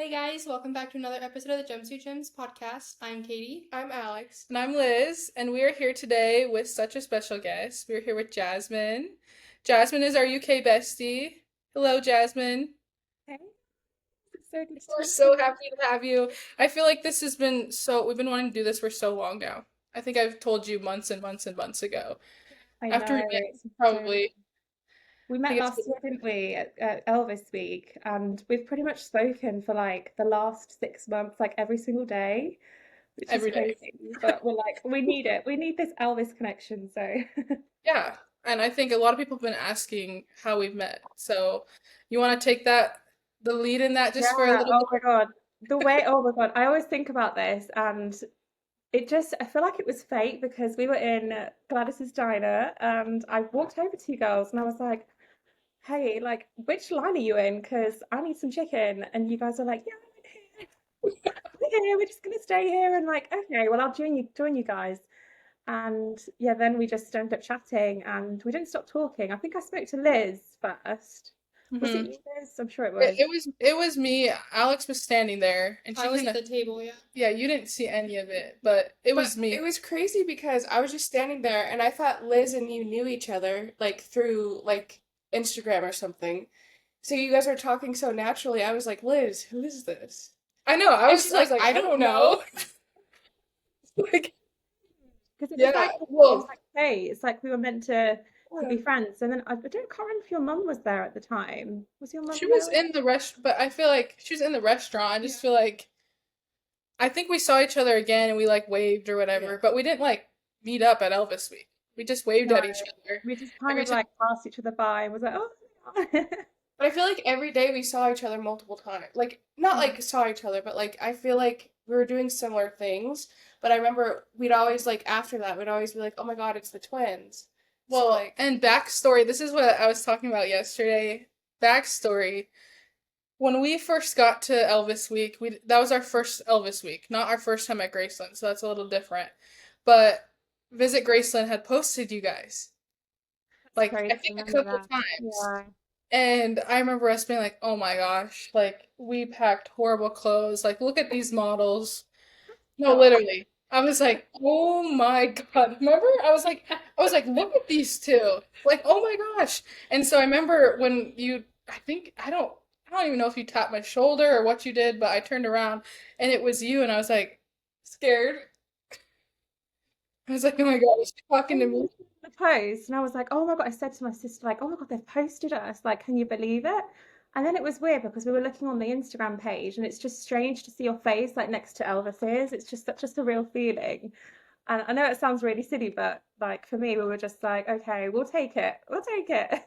Hey guys, welcome back to another episode of the Jumpsuit Gems podcast. I'm Katie. I'm Alex. And I'm Liz, and we are here today with such a special guest. We're here with Jasmine. Jasmine is our UK bestie. Hello, Jasmine. Hey, it's so good to We're talk to so you. happy to have you. I feel like this has been we've been wanting to do this for so long now. I think I've told you months and months and months ago. I After we know, met, it's so. probably. We I met think it's last year, didn't we, at Elvis week? And we've pretty much spoken for like the last 6 months, like every single day, which is every day. crazy. But we're like, we need it. We need this Elvis connection. So, Yeah. And I think a lot of people have been asking how we've met. So you want to take the lead in that just for a yeah. little Oh my bit? God. Oh my God. I always think about this and I feel like it was fate because we were in Gladys's diner and I walked over to you girls and I was like, hey, like, which line are you in? Because I need some chicken. And you guys are like, yeah, we're here. We're just gonna stay here. And like, okay, well, I'll join you guys. And yeah, then we just ended up chatting and we didn't stop talking. I think I spoke to Liz first. Was it Mhm. you, Liz? I'm sure it It, was. it was it was me. Alex was standing there, and she I was kind at of the table, yeah. yeah. You didn't see any of it, but it But was me. it was crazy because I was just standing there and I thought Liz and you knew each other, like through like Instagram or something. So you guys are talking so naturally. I was like, Liz, who is this? I know. And she's like, I I don't don't know. know. Like, Because it was yeah. like, it was Well, like, hey, it's like we were meant to be friends. And then can't remember if your mum was there at the time. Was your she mum was there? in the but I feel like she was in the restaurant. I Yeah. just feel like I think we saw each other again, and we like waved or Yeah. whatever, but we didn't like meet up at Elvis Week. We just waved No, at each other we just kind every of time. like passed each other by and was like, oh. But I feel like every day we saw each other multiple times. Like, not Mhm. like saw each other, but like I feel like we were doing similar things. But I remember we'd always like after that, we'd always be like, "Oh my God, it's the twins." So Well, like, and backstory. This is what I was talking about yesterday. Backstory. When we first got to Elvis Week, we that was our first Elvis Week, not our first time at Graceland, so that's a little different. But Visit Graceland had posted you guys, That's like I crazy. I think a remember couple that. times. Yeah. And I remember us being like, "Oh my gosh, like we packed horrible clothes. Like look at these models." No, Oh, literally. I was like, "Oh my God." Remember? I was like, "Look at these two." Like, "Oh my gosh." And so I remember when I think I don't even know if you tapped my shoulder or what you did, but I turned around and it was you and I was like scared. I was like, "Oh my God, is she talking to me?" the post, and I was like, oh my God. I said to my sister, like, oh my God, they've posted us. Like, can you believe it? And then it was weird because we were looking on the Instagram page, and it's just strange to see your face like next to Elvis's. It's just such a real feeling. And I know it sounds really silly, but like for me, we were just like, okay, we'll take it. We'll take it.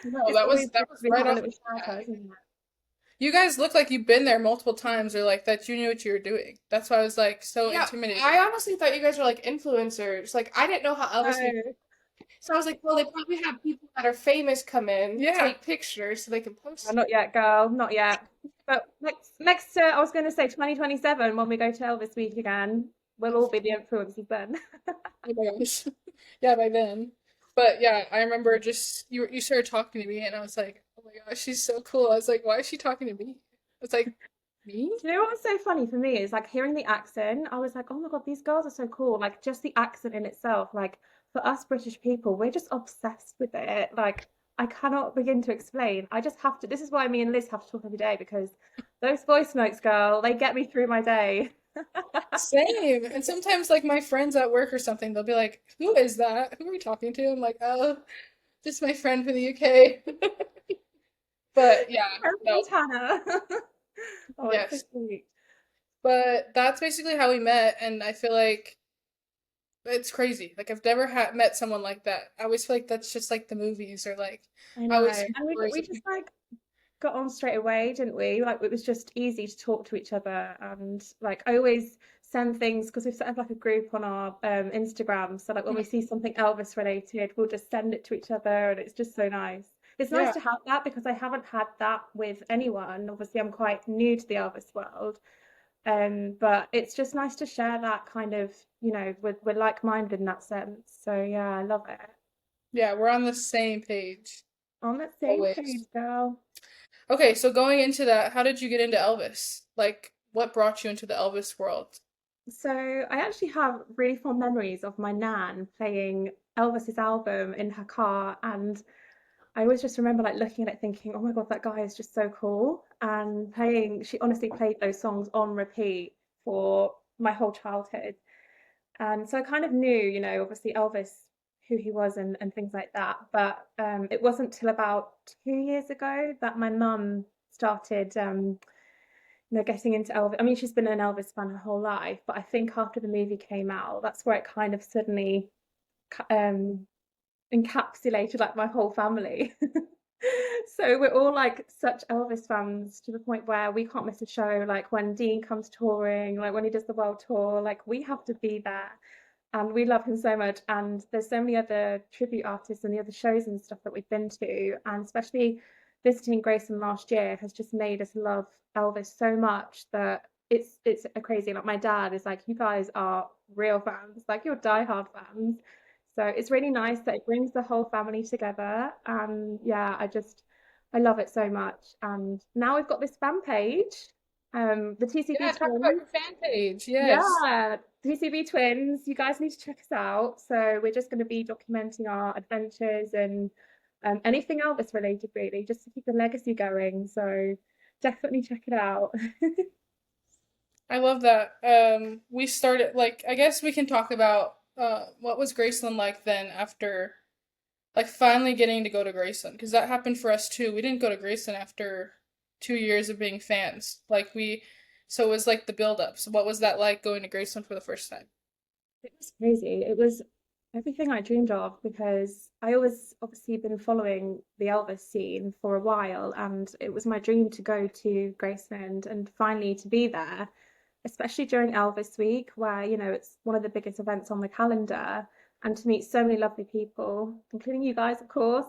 No, It's that always was good that to was be right have a off little the shout out, bat. isn't it? You guys look like you've been there multiple times or like that you knew what you were doing. That's why I was like so yeah, intimidated. I honestly thought you guys were like influencers. Like, I didn't know how Elvis we. Oh, So I was like, well, they probably have people that are famous come in, Yeah. take pictures so they can post it. not yet, girl, not yet. But next, I was going to say 2027 when we go to Elvis Week again, we'll all be the influencers then. Oh my gosh. Yeah, by then. But yeah, I remember just you started talking to me and I was like, "Oh my gosh, she's so cool." I was like, "Why is she talking to me?" I was like, "Me?" Do you know what's so funny for me is like hearing the accent. I was like, oh my God, these girls are so cool. Like just the accent in itself. Like for us British people, we're just obsessed with it. Like I cannot begin to explain. I just have to. This is why me and Liz have to talk every day because those voice notes, girl, they get me through my day. Same. And sometimes like my friends at work or something, they'll be like, "Who is that? Who are we talking to?" I'm like, "Oh, just my friend from the UK." But yeah, no. Montana. Oh, it's so Yes. sweet. But that's basically how we met and I feel like it's crazy. Like I've never met someone like that. I always feel like that's just like the movies or like I I know. always hear And stories we of just people. like got on straight away, didn't we? Like it was just easy to talk to each other, and like I always send things because we've set up like a group on our Instagram. So like when we see something Elvis related, we'll just send it to each other, and it's just so nice. It's nice Yeah. to have that because I haven't had that with anyone. Obviously, I'm quite new to the Elvis world, but it's just nice to share that kind of, we're like-minded in that sense. So yeah, I love it. Yeah, we're on the same page On that same always. page, girl. Okay, so going into that, how did you get into Elvis? Like, what brought you into the Elvis world? So I actually have really fond memories of my nan playing Elvis's album in her car, and I always just remember like looking at it thinking, oh my God, that guy is just so cool. And playing, she honestly played those songs on repeat for my whole childhood. And so I kind of knew, obviously Elvis, who he was and things like that. But it wasn't till about 2 years ago that my mum started, getting into Elvis. I mean, she's been an Elvis fan her whole life, but I think after the movie came out, that's where it kind of suddenly um, encapsulated like my whole family. So we're all like such Elvis fans to the point where we can't miss a show. Like when Dean comes touring, like when he does the world tour, like we have to be there. And we love him so much. And there's so many other tribute artists and the other shows and stuff that we've been to. And especially visiting Graceland last year has just made us love Elvis so much that it's a crazy. Like my dad is like, you guys are real fans, like you're diehard fans. So it's really nice that it brings the whole family together. And yeah, I love it so much. And now we've got this fan page, the TCB Yeah, talk about twins. your fan page. Yes. Yeah, TCB twins. You guys need to check us out. So we're just going to be documenting our adventures and anything Elvis related, really, just to keep the legacy going. So definitely check it out. I love that. We started like I guess we can talk about what was Graceland like then after like finally getting to go to Graceland because that happened for us too. We didn't go to Graceland after 2 years of being fans. So it was like the build up. So what was that like going to Graceland for the first time? It was crazy. It was everything I dreamed of because I always obviously been following the Elvis scene for a while, and it was my dream to go to Graceland and finally to be there, especially during Elvis week, where it's one of the biggest events on the calendar, and to meet so many lovely people, including you guys, of course.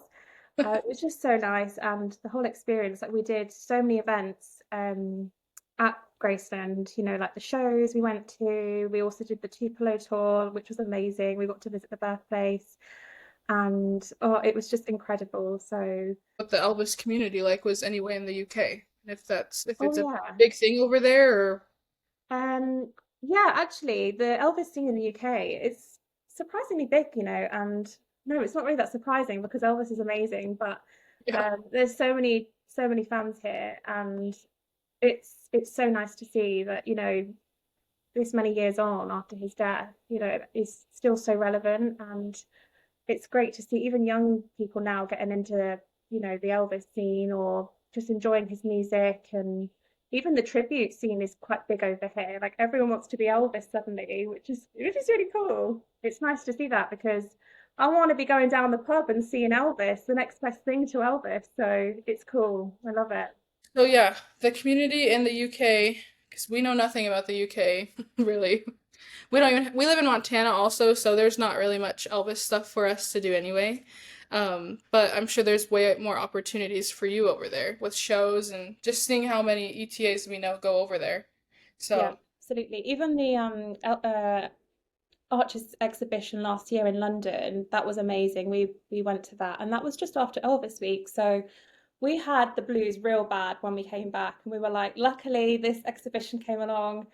It was just so nice, and the whole experience. Like we did so many events at Graceland, like the shows we went to. We also did the Tupelo tour, which was amazing. We got to visit the birthplace, and oh, it was just incredible. So, What the Elvis community like was anyway in the UK. And if oh it's a yeah, big thing over there or um, yeah, actually, the Elvis scene in the UK is surprisingly big, and no, it's not really that surprising because Elvis is amazing, but yeah. there's so many fans here, and it's so nice to see that this many years on after his death is still so relevant, and it's great to see even young people now getting into the Elvis scene or just enjoying his music. And even the tribute scene is quite big over here, like everyone wants to be Elvis suddenly, which is really cool. It's nice to see that because I want to be going down the pub and seeing Elvis, the next best thing to Elvis. So it's cool. I love it. So yeah, the community in the UK, because we know nothing about the UK, really. We live in Montana also, so there's not really much Elvis stuff for us to do anyway. But I'm sure there's way more opportunities for you over there with shows and just seeing how many ETAs we know go over there. Yeah, So absolutely. Even the Arches exhibition last year in London, that was amazing. We went to that, and that was just after Elvis week. So we had the blues real bad when we came back, and we were like, luckily this exhibition came along.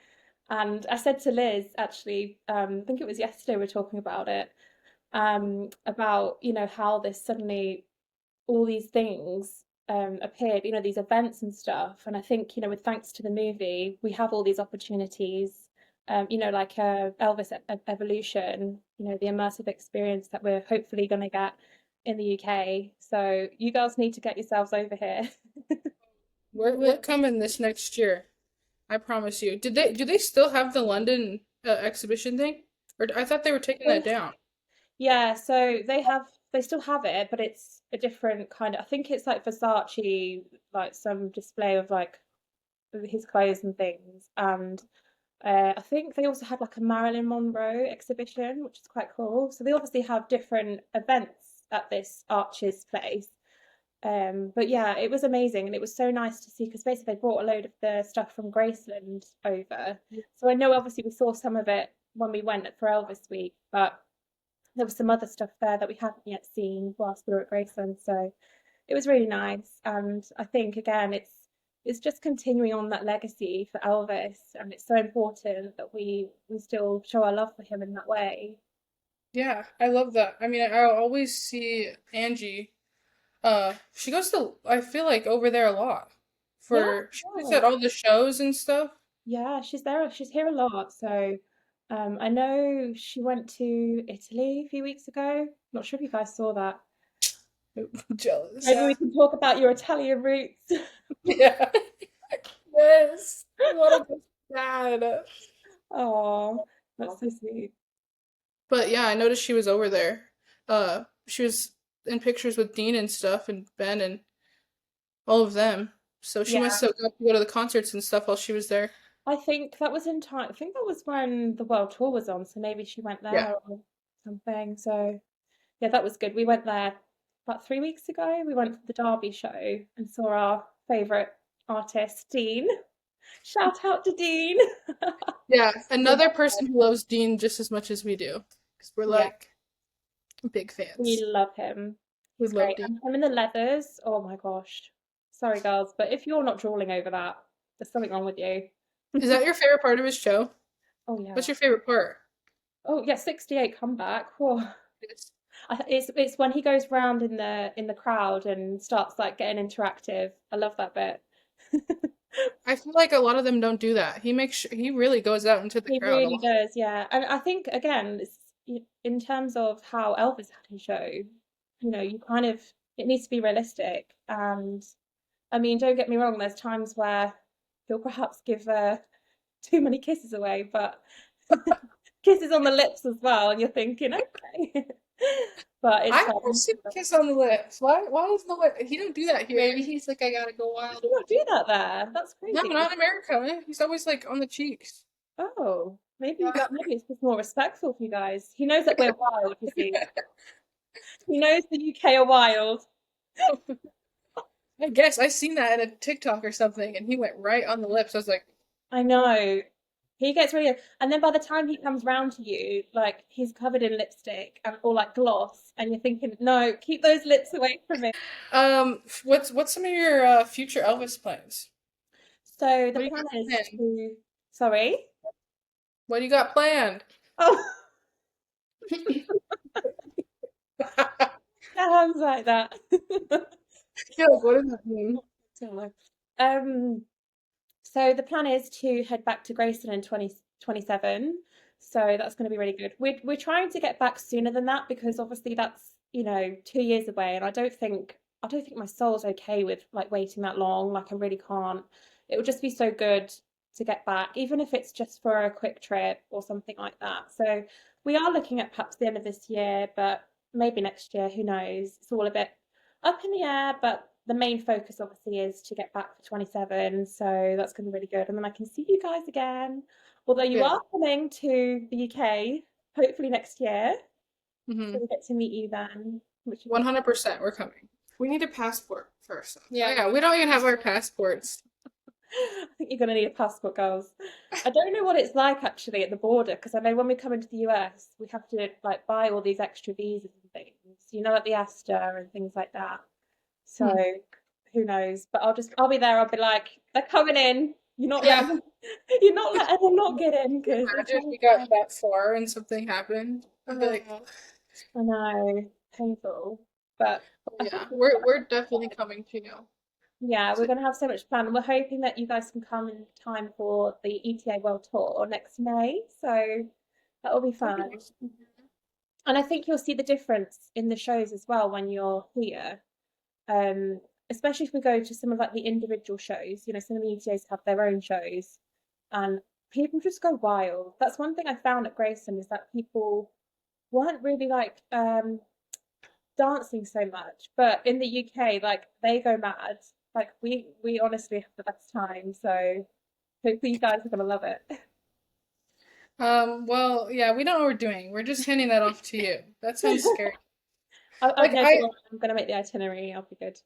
And I said to Liz, actually, I think it was yesterday we were talking about it, about how this suddenly all these things appeared, these events and stuff. And I think, with thanks to the movie, we have all these opportunities, like Elvis Evolution, the immersive experience that we're hopefully going to get in the UK. So you girls need to get yourselves over here. we're coming this next year. I promise you. Do they still have the London exhibition thing? Or I thought they were taking that down. Yeah, so they still have it, but it's a different kind of, I think it's like Versace, like some display of like his clothes and things. And I think they also had like a Marilyn Monroe exhibition, which is quite cool. So they obviously have different events at this Arches place. But yeah, it was amazing, and it was so nice to see because basically they brought a load of the stuff from Graceland over. So I know obviously we saw some of it when we went for Elvis week, but there was some other stuff there that we hadn't yet seen whilst we were at Graceland. So it was really nice. And I think again, it's just continuing on that legacy for Elvis, and it's so important that we still show our love for him in that way. Yeah, I love that. I mean, I always see Angie. She goes to, I feel like, over there a lot. Yeah, She's yeah. at all the shows and stuff. Yeah, she's there. She's here a lot. So, I know she went to Italy a few weeks ago. Not sure if you guys saw that. Jealous. Maybe we can talk about your Italian roots. Yeah. Yes. I want to go bad. Oh, that's so sweet. But yeah, I noticed she was over there. She was in pictures with Dean and stuff, and Ben and all of them. So she Yeah, must have got to go to the concerts and stuff while she was there. I think that was in time. I think that was when the world tour was on. So maybe she went Yeah. there or something. So yeah, that was good. We went there about 3 weeks ago. We went to the Derby show and saw our favourite artist, Dean. Shout out to Dean. Yeah, another person who loves Dean just as much as we do. Because we're Yeah, like big we fans. love him. We He's love great. Dean. I'm in the leathers. Oh my gosh. Sorry, girls, but if you're not drooling over that, there's something wrong with you. Is that your favorite part of his show? Oh yeah. What's your favorite part? Oh yeah, 68 comeback. Whoa. It's- It's when he goes round in the crowd and starts like getting interactive. I love that bit. I feel like a lot of them don't do that. He really goes out into the He crowd a really lot. does, yeah. And I think again, in terms of how Elvis had his show, you kind of it needs to be realistic. And I mean, don't get me wrong, there's times where he'll perhaps give too many kisses away, but kisses on the lips as well, and you're thinking, okay. But it's I've never seen a kiss on the lips. Why is the lip? He don't do that here. Maybe he's like, I gotta go wild. you don't do that there. That's No, crazy. not in America. He's always like on the cheeks. Oh, Yeah. maybe it's just more respectful for you guys. He knows that we're wild, you see. He knows the UK are wild. I guess I seen that in a TikTok or something, and he went right on the lips. I was like, I know. He gets really, and then by the time he comes round to you, like he's covered in lipstick and or like gloss, and you're thinking, no, keep those lips away from me. what's some of your future Elvis plans? So What the do you plan got is planned? to, sorry. What do you got planned? Oh, sounds like that. Yeah, like, what does that mean? Don't know. So the plan is to head back to Graceland in 2027. So that's going to be really good. We're trying to get back sooner than that because obviously that's 2 years away, and I don't think my soul's okay with like waiting that long. Like I really can't. It would just be so good to get back, even if it's just for a quick trip or something like that. So we are looking at perhaps the end of this year, but maybe next year. Who knows? It's all a bit up in the air, but the main focus obviously is to get back for 27. So that's going to be really good. And then I can see you guys again. Although you Yeah. are coming to the UK, hopefully next year. Mm-hmm. So we get to meet you then, which would be 100%, we're coming. We need a passport first. Yeah. Yeah, we don't even have our passports. I think you're going to need a passport, girls. I don't know what it's like actually at the border because I know when we come into the US, we have to like buy all these extra visas and things, like the ASTA and things like that. So who knows? But I'll be there. I'll be like, they're coming in. You're not Yeah. you're not letting them not get in because Imagine if we got that far and something happened. I'd be like, I know, painful. But oh, I yeah, think we're definitely coming to you. yeah, we're going to have so much fun. We're hoping that you guys can come in time for the ETA World Tour next May. So that'll be fun. And I think you'll see the difference in the shows as well when you're here. Especially if we go to some of like the individual shows, some of the ETAs have their own shows and people just go wild. That's one thing I found at Grayson is that people weren't really like dancing so much, but in the UK, like they go mad. Like we honestly have the best time. So hopefully you guys are gonna love it. Well, yeah, we don't know what we're doing. We're just handing that off to you. That sounds scary. Like I'm gonna make the itinerary. I'll be good.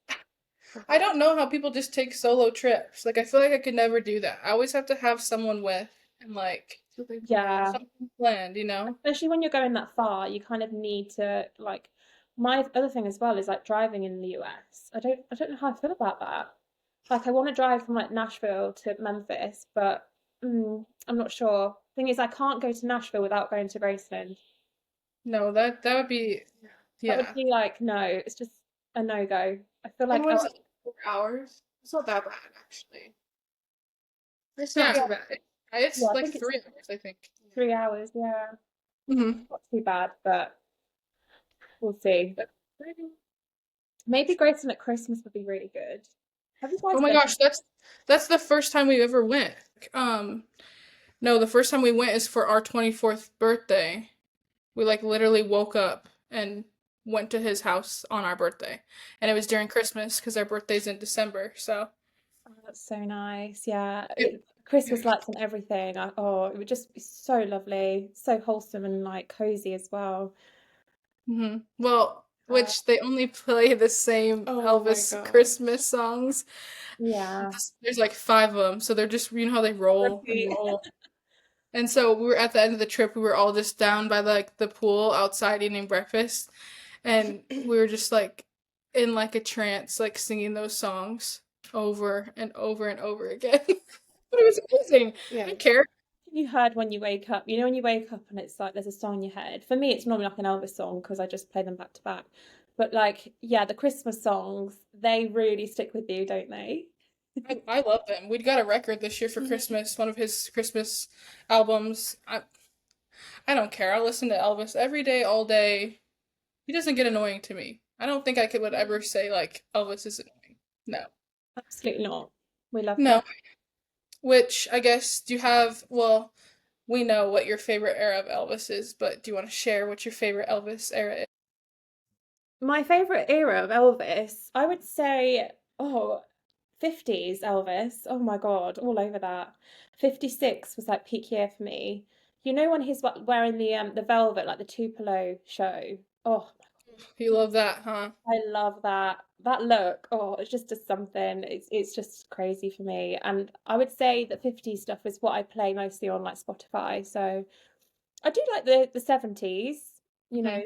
I don't know how people just take solo trips. Like, I feel like I could never do that. I always have to have someone with and like Yeah. something planned, Especially when you're going that far, you kind of need to like my other thing as well is like driving in the US. I don't know how I feel about that. Like I want to drive from like Nashville to Memphis, but I'm not sure. Thing is, I can't go to Nashville without going to Graceland. No, that would be, That would yeah. be like no, it's just a no go. I feel And like what is it? 4 hours? It's not that bad, actually. It's not Yeah. too yeah, bad. It's yeah, I like think it's 3 hours, I think. 3 hours. Yeah, Hmm. not too bad, but we'll see. But, Maybe Graceland at Christmas would be really good. Have you oh guys my been? gosh, that's the first time we ever went. Um, no, the first time we went is for our 24th birthday. We like literally woke up and went to his house on our birthday. And it was during Christmas because our birthday's in December. So Oh, that's so nice. Yeah, it, Christmas lights and everything. Oh, it would just be so lovely, so wholesome and like cozy as well. well, Uh, which they only play the same Oh my Elvis god. Christmas songs. yeah. There's like five of them, so they're just how they roll and Repeat. roll. And so we were at the end of the trip, we were all just down by like the pool outside eating breakfast, and we were just like in like a trance, like singing those songs over and over and over again. But it was amazing. I Yeah. didn't care. You heard when you wake up. You know when you wake up and it's like there's a song in your head. For me, it's normally like an Elvis song because I just play them back to back. But like, yeah, the Christmas songs, they really stick with you, don't they? I love them. We got a record this year for Christmas, one of his Christmas albums. I don't care. I listen to Elvis every day, all day. He doesn't get annoying to me. I don't think I would ever say like Elvis is annoying. No. Absolutely not. We love him. No. Which I guess do you have, well, we know what your favorite era of Elvis is, but do you want to share what your favorite Elvis era is? My favorite era of Elvis, I would say, 50s Elvis. Oh my God, all over that. 56 was like peak year for me. You know when he's wearing the velvet, like the Tupelo show. Oh, You love that, huh? I love that look. Oh, it just does something. It's just crazy for me. And I would say that 50s stuff is what I play mostly on like Spotify. So I do like the 70s, Hmm.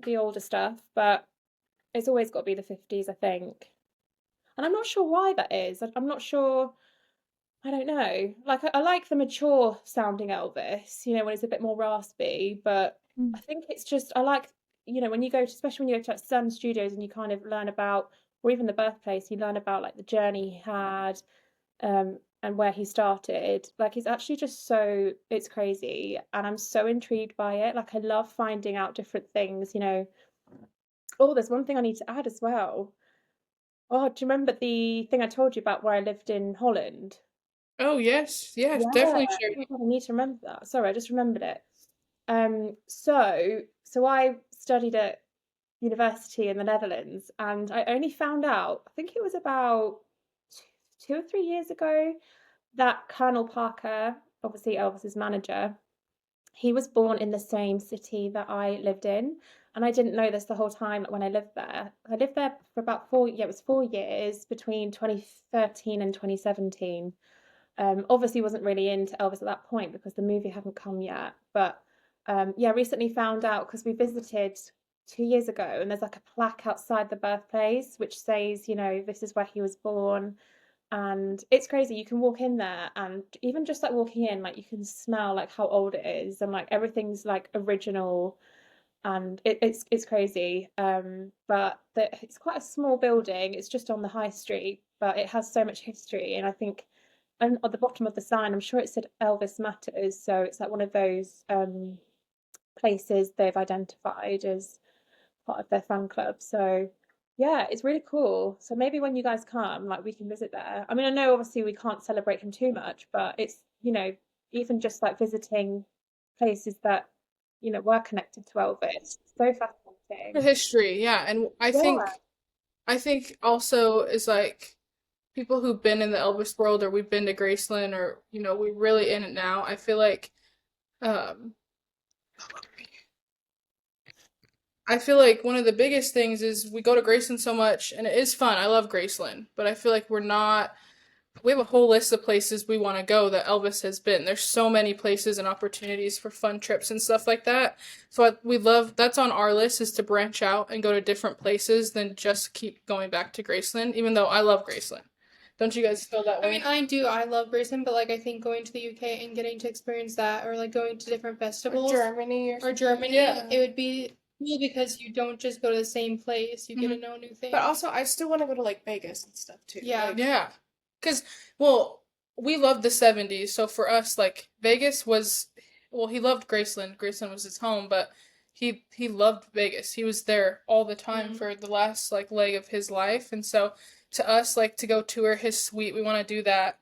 the older stuff, but it's always got to be the 50s, I think. And I'm not sure why that is. I'm not sure. I don't know. Like I like the mature sounding Elvis, when it's a bit more raspy, but I think it's just I like, when you go to, especially when you go to like Sun Studios and you kind of learn about, or even the birthplace, you learn about like the journey he had, and where he started. Like it's actually just it's crazy, and I'm so intrigued by it. Like I love finding out different things. Oh, there's one thing I need to add as well. Oh, do you remember the thing I told you about where I lived in Holland? Oh, yes. Yes, Yeah. definitely Oh share. my God, I need to remember that. Sorry, I just remembered it. So I studied at university in the Netherlands, and I only found out, I think it was about 2 or 3 years ago, that Colonel Parker, obviously Elvis's manager, he was born in the same city that I lived in. And I didn't know this the whole time when I lived there. I lived there for about yeah, it was 4 years between 2013 and 2017. Obviously wasn't really into Elvis at that point because the movie hadn't come yet. But yeah, recently found out because we visited 2 years ago, and there's like a plaque outside the birthplace which says, this is where he was born. And it's crazy. You can walk in there, and even just like walking in, like you can smell like how old it is, and like everything's like original, and it's crazy. But it's quite a small building. It's just on the high street, but it has so much history. And I think, and at the bottom of the sign, I'm sure it said Elvis Matters. So it's like one of those places they've identified as part of their fan club. So yeah, it's really cool. So maybe when you guys come, like we can visit there. I mean, I know obviously we can't celebrate him too much, but it's, even just like visiting places that, were connected to Elvis. So The fascinating. history, yeah. And Yeah. I think also is like people who've been in the Elvis world, or we've been to Graceland, or we're really in it now. I feel like um one of the biggest things is we go to Graceland so much, and it is fun. I love Graceland, but I feel like have a whole list of places we want to go that Elvis has been. There's so many places and opportunities for fun trips and stuff like that. So we love that's on our list, is to branch out and go to different places than just keep going back to Graceland. Even though I love Graceland, don't you guys feel that I way? mean, I do. I love Graceland, but like I think going to the UK and getting to experience that, or like going to different festivals, Germany or Germany, Yeah. it would be cool because you don't just go to the same place. You get to Mhm. know new things. But also, I still want to go to like Vegas and stuff too. Yeah. Like, Yeah. Because, well, we loved the 70s. So for us, like, Vegas was, well, he loved Graceland. Graceland was his home, but he loved Vegas. He was there all the time Mhm. for the last, like, leg of his life. And so to us, like, to go tour his suite, we want to do that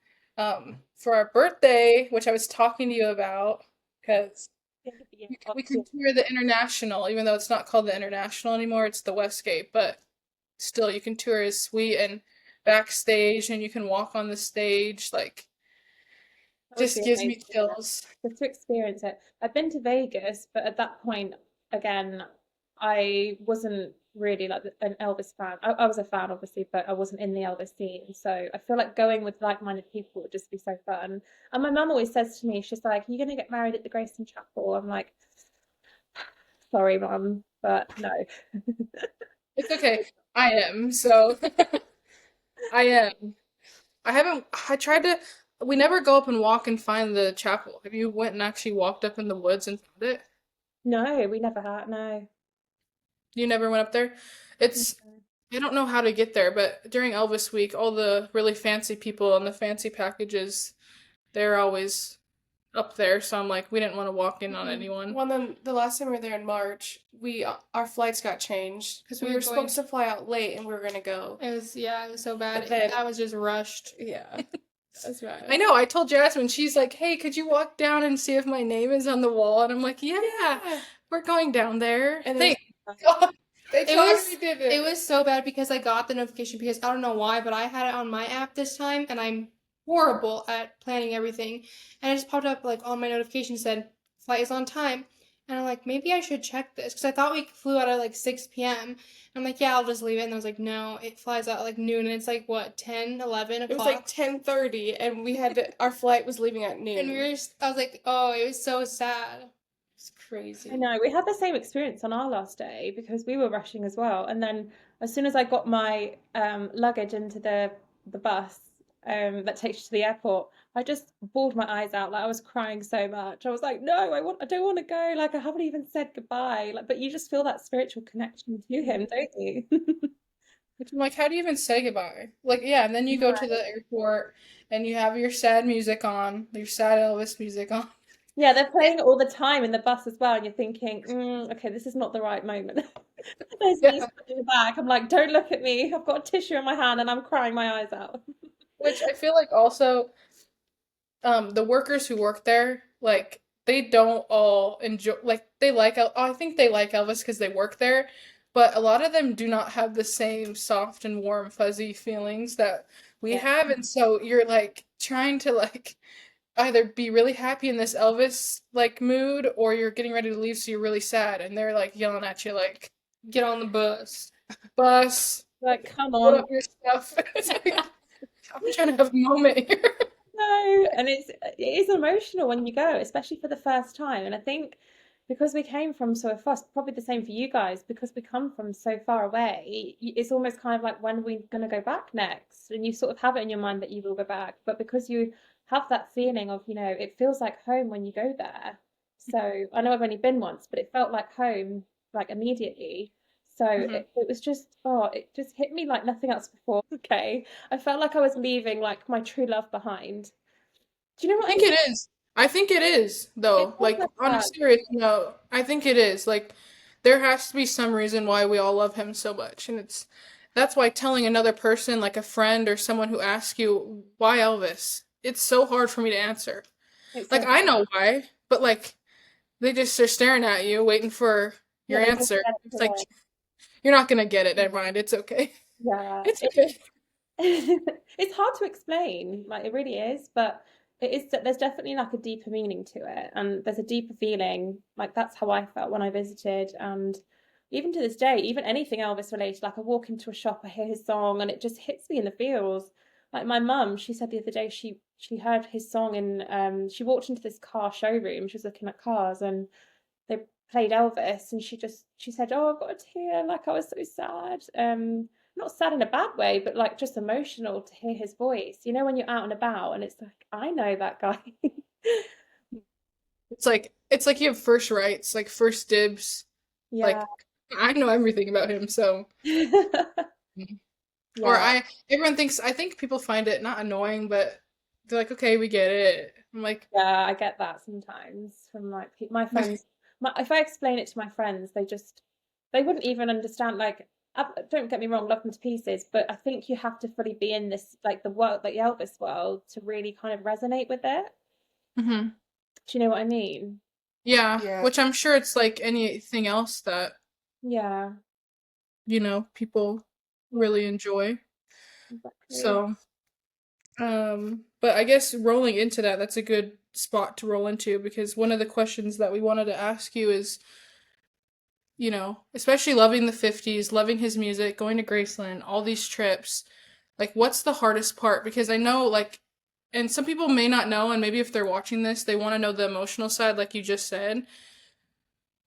for our birthday, which I was talking to you about, because we can tour the International, even though it's not called the International anymore. It's the Westgate, but still, you can tour his suite and backstage, and you can walk on the stage. Like, That would just be gives me amazing. chills. Just to experience it. I've been to Vegas, but at that point, again, I wasn't really like an Elvis fan. I was a fan, obviously, but I wasn't in the Elvis scene. So I feel like going with like-minded people would just be so fun. And my mum always says to me, she's like, "Are you going to get married at the Graceland Chapel?" I'm like, "Sorry, mum, but no." It's okay. I am, so I am. I haven't, I tried to, we never go up and walk and find the chapel. Have you went and actually walked up in the woods and found it? No, we never had, no. You never went up there? It's, I don't know how to get there, but during Elvis week, all the really fancy people and the fancy packages, they're always up there. So I'm like, we didn't want to walk in on anyone. Well, then the last time we were there in March, our flights got changed because we were supposed to fly out late and we were gonna go. It was so bad. But then- I was just rushed. Yeah, that's right. I know. I told Jasmine, she's like, "Hey, could you walk down and see if my name is on the wall?" And I'm like, "Yeah, we're going down there." And Thank then- God. They It was totally did it. it was so bad because I got the notification because I don't know why, but I had it on my app this time, and I'm horrible at planning everything. And it just popped up like on my notification said flight is on time, and I'm like maybe I should check this because I thought we flew out at like 6 p.m. And I'm like yeah I'll just leave it, and I was like no it flies out at like noon, and it's like what 10, 11 o'clock. It was like 10:30, and we had to. Our flight was leaving at noon. And I was like oh it was so sad. It's crazy. I know, we had the same experience on our last day because we were rushing as well. And then as soon as I got my luggage into the bus that takes you to the airport, I just bawled my eyes out. Like I was crying so much. I was like, no, I don't want to go. Like I haven't even said goodbye. Like, but you just feel that spiritual connection to him, don't you? Which I'm like, how do you even say goodbye? Like, yeah, and then you go to the airport and you have your sad music on, your sad Elvis music on. Yeah, they're playing it all the time in the bus as well, and you're thinking, okay, this is not the right moment. There's me in the back. I'm like, don't look at me. I've got a tissue in my hand and I'm crying my eyes out. Which I feel like also, the workers who work there, like, they don't all enjoy, like, I think they like Elvis because they work there, but a lot of them do not have the same soft and warm, fuzzy feelings that we have, and so you're, like, trying to, like, either be really happy in this Elvis like mood or you're getting ready to leave so you're really sad and they're like yelling at you like Get on the bus. Like, come put on. up your stuff. It's like, I'm trying to have a moment here. No, and it is emotional when you go, especially for the first time. And I think because we came from so far, probably the same for you guys, because we come from so far away, it's almost kind of like when are we going to go back next? And you sort of have it in your mind that you will go back, but because you have that feeling of, it feels like home when you go there. So I know I've only been once, but it felt like home, like immediately. So it was just, it just hit me like nothing else before. Okay. I felt like I was leaving like my true love behind. Do you know what I think it is. I think it is, though. It Like, was on a that. serious note, I think it is. Like, there has to be some reason why we all love him so much. And that's why telling another person, like a friend or someone who asks you, why Elvis? It's so hard for me to answer. Like, I know why, but like, they just are staring at you, waiting for your Yeah, they just answer. get it It's like, away. you're not gonna get it. Never mind. It's okay. Yeah. It's okay. It's hard to explain, like it really is, but there's definitely like a deeper meaning to it, and there's a deeper feeling. Like that's how I felt when I visited, and even to this day, even anything Elvis related, like I walk into a shop, I hear his song, and it just hits me in the feels. Like my mum, she said the other day she heard his song and she walked into this car showroom. She was looking at cars and they played Elvis and she said, "Oh, I've got a tear, like I was so sad." Not sad in a bad way, but like just emotional to hear his voice. You know, when you're out and about and it's like, I know that guy. It's like you have first rights, like first dibs. Like Yeah. I know everything about him, so or Yeah. I think people find it not annoying, but they're like, okay, we get it. I'm like, Yeah, I get that sometimes from like my friends. If I explain it to my friends, they wouldn't even understand. Like, don't get me wrong, love them to pieces, but I think you have to fully be in this, like the world, like the Elvis world, to really kind of resonate with it. hmm Do you know what I mean? yeah, Yeah. which I'm sure it's like anything else that, Yeah, people yeah, really enjoy. exactly. So, but I guess rolling into that, that's a good spot to roll into because one of the questions that we wanted to ask you is, especially loving the 50s, loving his music, going to Graceland, all these trips, like what's the hardest part? Because I know like and some people may not know and maybe if they're watching this, they want to know the emotional side like you just said.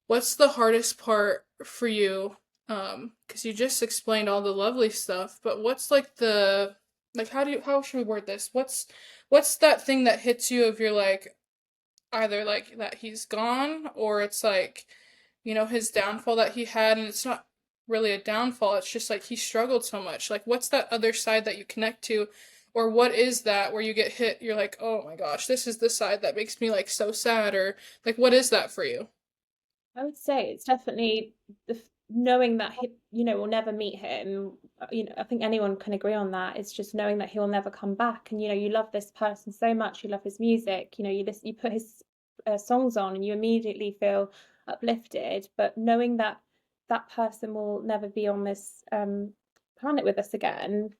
What's the hardest part for you? Because you just explained all the lovely stuff, but what's like the like how should we word this? What's that thing that hits you if you're like either like that he's gone or it's like, his downfall that he had and it's not really a downfall, it's just like he struggled so much. Like what's that other side that you connect to? Or what is that where you get hit, you're like, oh my gosh, this is the side that makes me like so sad, or like what is that for you? I would say it's definitely knowing that we'll never meet him. I think anyone can agree on that. It's just knowing that he'll never come back, and you love this person so much, you love his music. You listen, you put his songs on, and you immediately feel uplifted. But knowing that that person will never be on this planet with us again,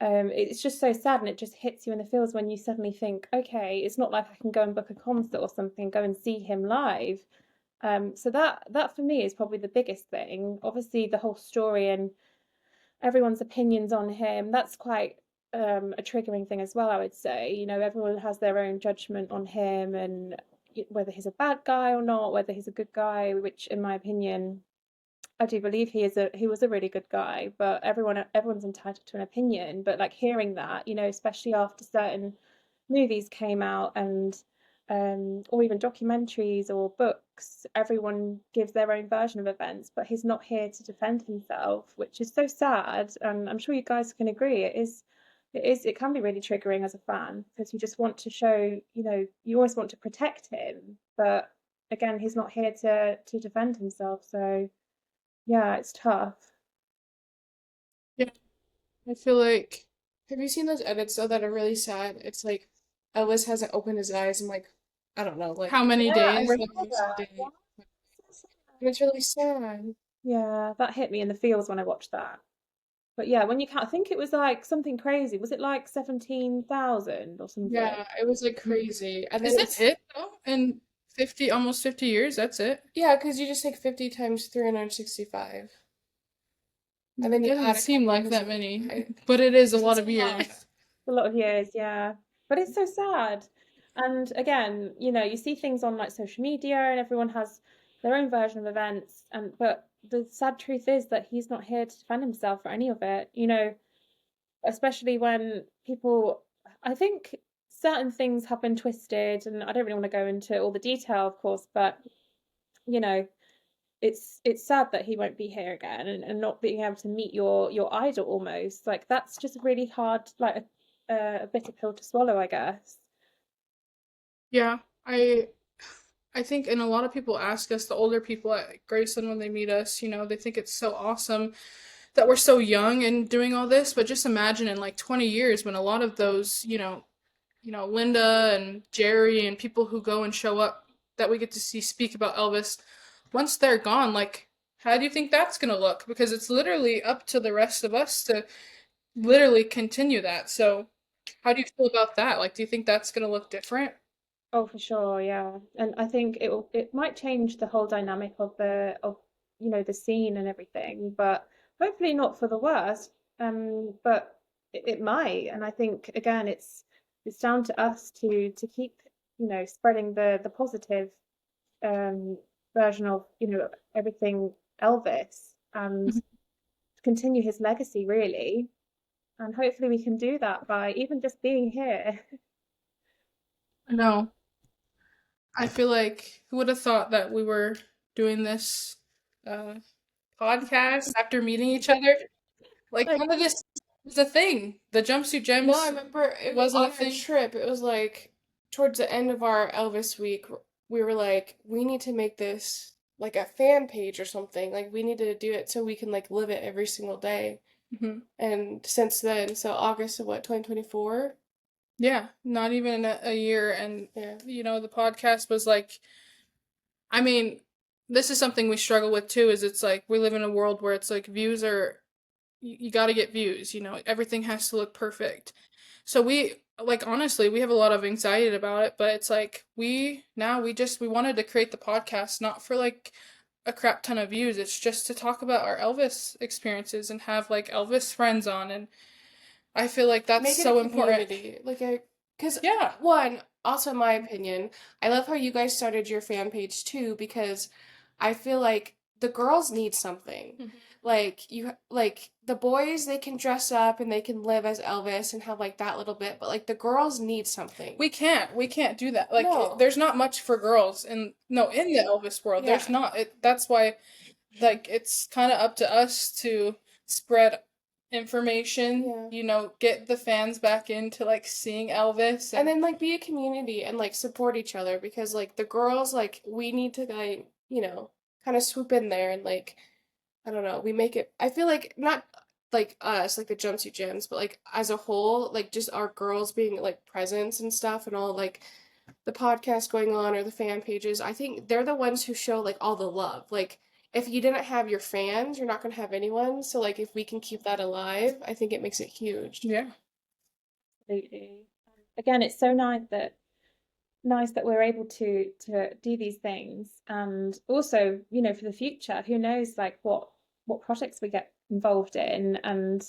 it's just so sad, and it just hits you in the feels when you suddenly think, okay, it's not like I can go and book a concert or something, go and see him live. So that for me is probably the biggest thing. Obviously, the whole story and everyone's opinions on him, that's quite a triggering thing as well, I would say. Everyone has their own judgment on him and whether he's a bad guy or not, whether he's a good guy, which in my opinion, I do believe he was a really good guy, but everyone's entitled to an opinion. But like hearing that, especially after certain movies came out and or even documentaries or books, everyone gives their own version of events, but he's not here to defend himself, which is so sad. And I'm sure you guys can agree it can be really triggering as a fan because you just want to show, you always want to protect him, but again, he's not here to defend himself. So yeah, it's tough. Yeah, I feel like Have you seen those edits though that are really sad? It's like Elvis hasn't opened his eyes in like I don't know, how like many Yeah, I days? saw Like, that. Yeah, so sad. and it's really sad. Yeah, that hit me in the feels when I watched that. But yeah, when you count, I think it was like something crazy. Was it like 17,000 or something? Yeah, it was like crazy. And then is that it's it though? In 50, almost 50 years, that's it. yeah, because you just take 50 times 365. And then It you doesn't add a seem couple like of that his many, right? but it is a lot It's of a lot. years. A lot of years, yeah. But it's so sad. And again, you see things on like social media and everyone has their own version of events. But the sad truth is that he's not here to defend himself for any of it. Especially when people, I think certain things have been twisted, and I don't really want to go into all the detail, of course, but you know, it's sad that he won't be here again and not being able to meet your idol almost. Like that's just really hard, like a bitter pill to swallow, I guess. Yeah, I think, and a lot of people ask us, the older people at Graceland when they meet us, they think it's so awesome that we're so young and doing all this, but just imagine in like 20 years when a lot of those, Linda and Jerry and people who go and show up that we get to see speak about Elvis, once they're gone, like, how do you think that's gonna look? Because it's literally up to the rest of us to literally continue that. So, how do you feel about that? Like, do you think that's gonna look different? Oh, for sure, yeah. And I think it might change the whole dynamic of the scene and everything, but hopefully not for the worst. But it might. And I think again, it's down to us to keep, spreading the positive version of, everything Elvis, and continue his legacy really. And hopefully we can do that by even just being here. No, I feel like who would have thought that we were doing this uh, podcast after meeting each other? Like Like, none of this was a thing. The jumpsuit gems No, I remember it was wasn't on a our thing. trip. It was like towards the end of our Elvis week, we were like, we need to make this like a fan page or something. Like we needed to do it so we can like live it every single day. Hmm. And since then, so August of what, 2024? Yeah, not even a year, and Yeah. the podcast was like, I mean, this is something we struggle with too. Is it's like we live in a world where it's like views are you got to get views, everything has to look perfect. So we like honestly, we have a lot of anxiety about it, but it's like we wanted to create the podcast not for like a crap ton of views. It's just to talk about our Elvis experiences and have like Elvis friends on, and I feel like that's Make it so a important. community. Because Yeah. one, also my opinion, I love how you guys started your fan page too, because I feel like the girls need something. Mhm. Like the boys, they can dress up and they can live as Elvis and have like that little bit, but like the girls need something. We can't do that. Like No. there's not much for girls in the Elvis world. There's Yeah. not. That's why like it's kind of up to us to spread information, get the fans back into like seeing Elvis And then like be a community and like support each other, because like the girls, like we need to like, kind of swoop in there and like, I don't know, we make it, I feel like not like us, like the jumpsuit gems, but like as a whole, like just our girls being like presents and stuff and all like the podcast going on or the fan pages, I think they're the ones who show like all the love. Like if you didn't have your fans, you're not going to have anyone. So like if we can keep that alive, I think it makes it huge. yeah. absolutely. Again, it's so nice that we're able to do these things, and also, for the future, who knows like what projects we get involved in, and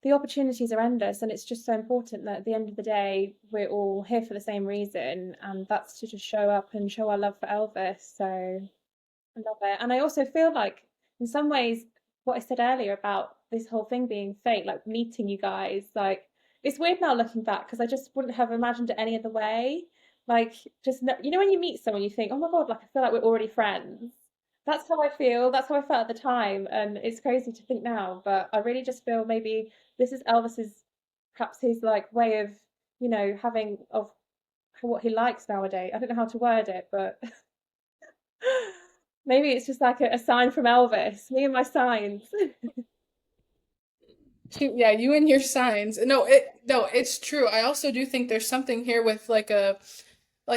the opportunities are endless. And it's just so important that at the end of the day we're all here for the same reason, and that's to just show up and show our love for Elvis. So I love it. And I also feel like in some ways what I said earlier about this whole thing being fate, like meeting you guys, like it's weird now looking back because I just wouldn't have imagined it any other way. Like just when you meet someone you think, oh my God, like I feel like we're already friends. That's how I feel. That's how I felt at the time. And it's crazy to think now, but I really just feel maybe this is Elvis's, perhaps his like way of, having of what he likes nowadays. I don't know how to word it, but maybe it's just like a sign from Elvis. Me and my signs. Yeah, you and your signs. No, it's true. I also do think there's something here with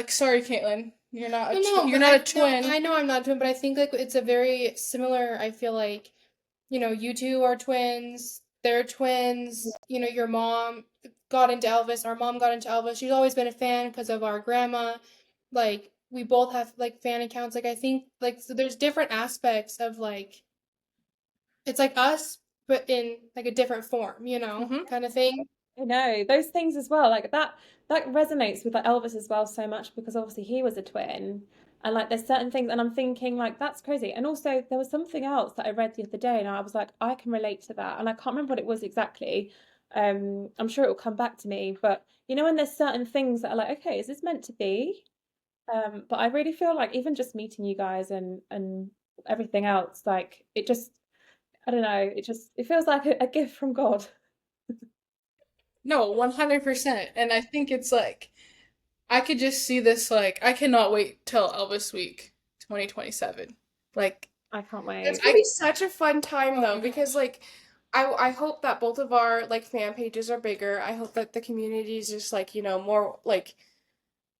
sorry, Caitlin, you're not you're not a twin. I know I'm not a twin, but I think like it's a very similar. I feel like, you two are twins. They're twins. Your mom got into Elvis. Our mom got into Elvis. She's always been a fan because of our grandma. Like we both have like fan accounts. Like I think like so there's different aspects of like it's like us, but in like a different form, kind of thing. I know those things as well. Like that resonates with like Elvis as well so much, because obviously he was a twin, and like there's certain things, and I'm thinking like that's crazy. And also there was something else that I read the other day, and I was like, I can relate to that, and I can't remember what it was exactly. I'm sure it will come back to me, but when there's certain things that are like, okay, is this meant to be? But I really feel like even just meeting you guys and everything else, like it just, I don't know, it feels like a gift from God. No, 100%. And I think it's like I could just see this like I cannot wait till Elvis Week 2027. Like I can't It's wait. gonna be such a fun time though, because like I hope that both of our like fan pages are bigger. I hope that the community is just like, more like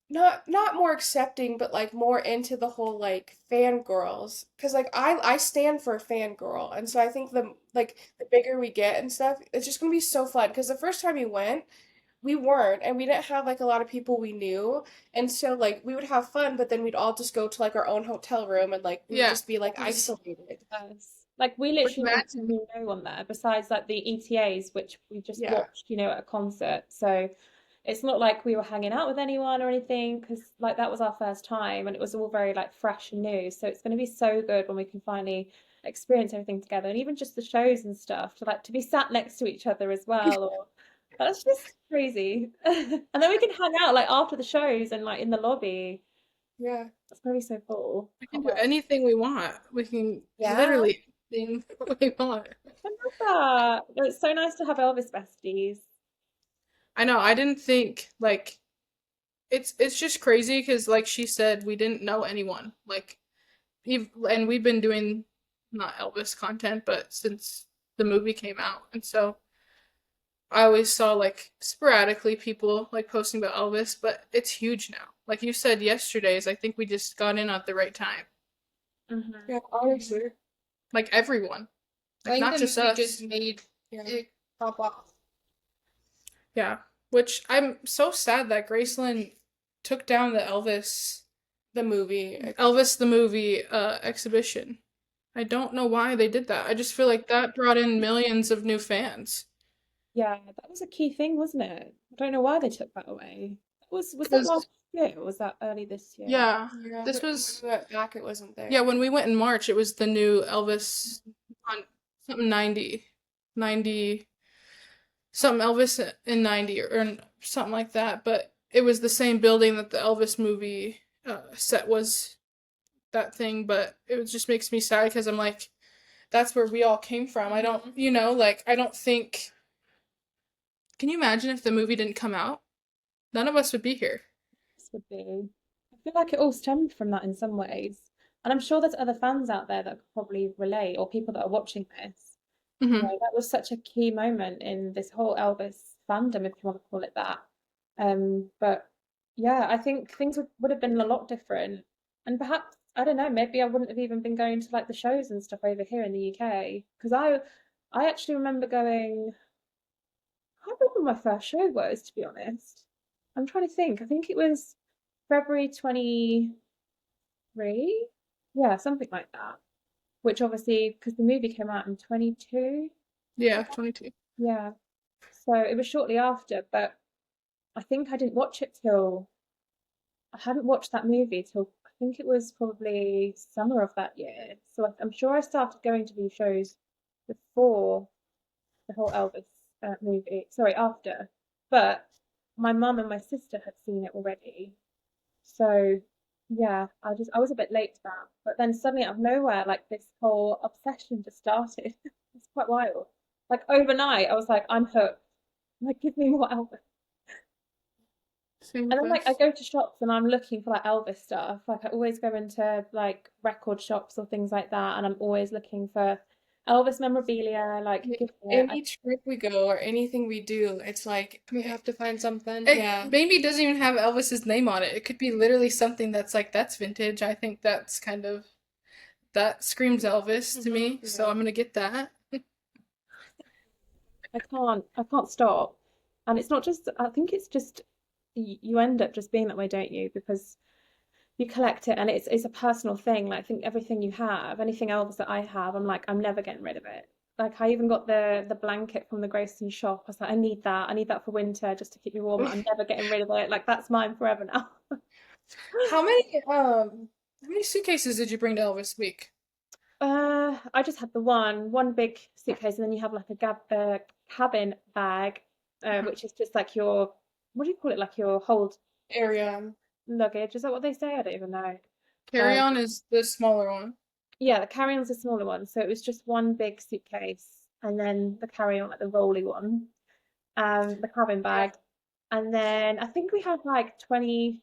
not more accepting, but like more into the whole like fangirls. Cause like I stand for a fangirl. And so I think the bigger we get and stuff, it's just gonna be so fun. Cause the first time we went, we weren't, and we didn't have like a lot of people we knew. And so like we would have fun, but then we'd all just go to like our own hotel room and like we'd Yeah. just be like isolated. Yes. Like we But literally met imagine, everyone we know on there, besides like the ETAs, which we just Yeah. watched, at a concert. So it's not like we were hanging out with anyone or anything, because like that was our first time and it was all very like fresh and new. So it's going to be so good when we can finally experience everything together, and even just the shows and stuff, to be sat next to each other as well. Or that's just crazy. And then we can hang out like after the shows and like in the lobby. Yeah. That's going to be so cool. we can Can't do wait. anything we want. We can Yeah. literally anything we want. I love that. It's so nice to have Elvis besties. I know. I didn't think like it's just crazy because like she said, we didn't know anyone. Like, and we've been doing not Elvis content, but since the movie came out, and so I always saw like sporadically people like posting about Elvis, but it's huge now. Like you said yesterday's, I think we just got in at the right time. Hmm. Yeah, honestly. Like everyone, I like think not the just movie us. just made Yeah. it pop off. Yeah, which I'm so sad that Graceland took down the The movie. Elvis the movie exhibition. I don't know why they did that. I just feel like that brought in millions of new fans. Yeah, that was a key thing, wasn't it? I don't know why they took that away. Was that Because last year or was that early this year? yeah, Yeah. this When was we went back, it wasn't there. yeah, when we went in March, it was the new Elvis on something 90 something Elvis in 90 or something like that, but it was the same building that the Elvis movie set was that thing, but it just makes me sad because I'm like, that's where we all came from. I don't, like, I don't think. Can you imagine if the movie didn't come out? None of us would be here. This would be. I feel like it all stemmed from that in some ways. And I'm sure there's other fans out there that could probably relate, or people that are watching this. Hmm. That was such a key moment in this whole Elvis fandom, if you want to call it that. But yeah, I think things would have been a lot different. And perhaps, I don't know, maybe I wouldn't have even been going to like the shows and stuff over here in the UK. Because I actually remember going, I can't remember when my first show was, to be honest. I'm trying to think. I think it was February 23. Yeah, something like that. Which obviously, because the movie came out in 22. Yeah, 22. Yeah. So it was shortly after, but I think I didn't watch it till I hadn't watched that movie till I think it was probably summer of that year. So I'm sure I started going to these shows before the whole Elvis movie. Sorry, after. But my mum and my sister had seen it already. So yeah, I was a bit late to that. But then suddenly out of nowhere, like this whole obsession just started. It's quite wild. Like overnight, I was like, I'm hooked. Like, give me more Elvis. Same And with then like I us. go to shops and I'm looking for like Elvis stuff. Like I always go into like record shops or things like that, and I'm always looking for Elvis memorabilia. Like Yeah, give me it. any trip we go or anything we do, it's like, We have to find something. It yeah. maybe doesn't even have Elvis's name on it. It could be literally something that's like, that's vintage. I think that's kind of, that screams Elvis to me. So Yeah. I'm gonna get that. I can't stop. And it's not just I think it's just you end up just being that way, don't you? Because you collect it and it's a personal thing. Like I think everything you have, anything else that I have, I'm like, I'm never getting rid of it. Like I even got the blanket from the Graceland shop. I was like, I need that. I need that for winter just to keep me warm. I'm never getting rid of it. Like that's mine forever now. How many suitcases did you bring to Elvis week? I just had the one big suitcase, and then you have like a cabin bag, which is just like your what do you call it? Like your hold Area. luggage. Is that what they say? I don't even know. Carry Um, on is the smaller one. yeah, the carry-on's a smaller one, so it was just one big suitcase, and then the carry-on, like the rolly one, the cabin Yeah. bag, and then I think we had like 20.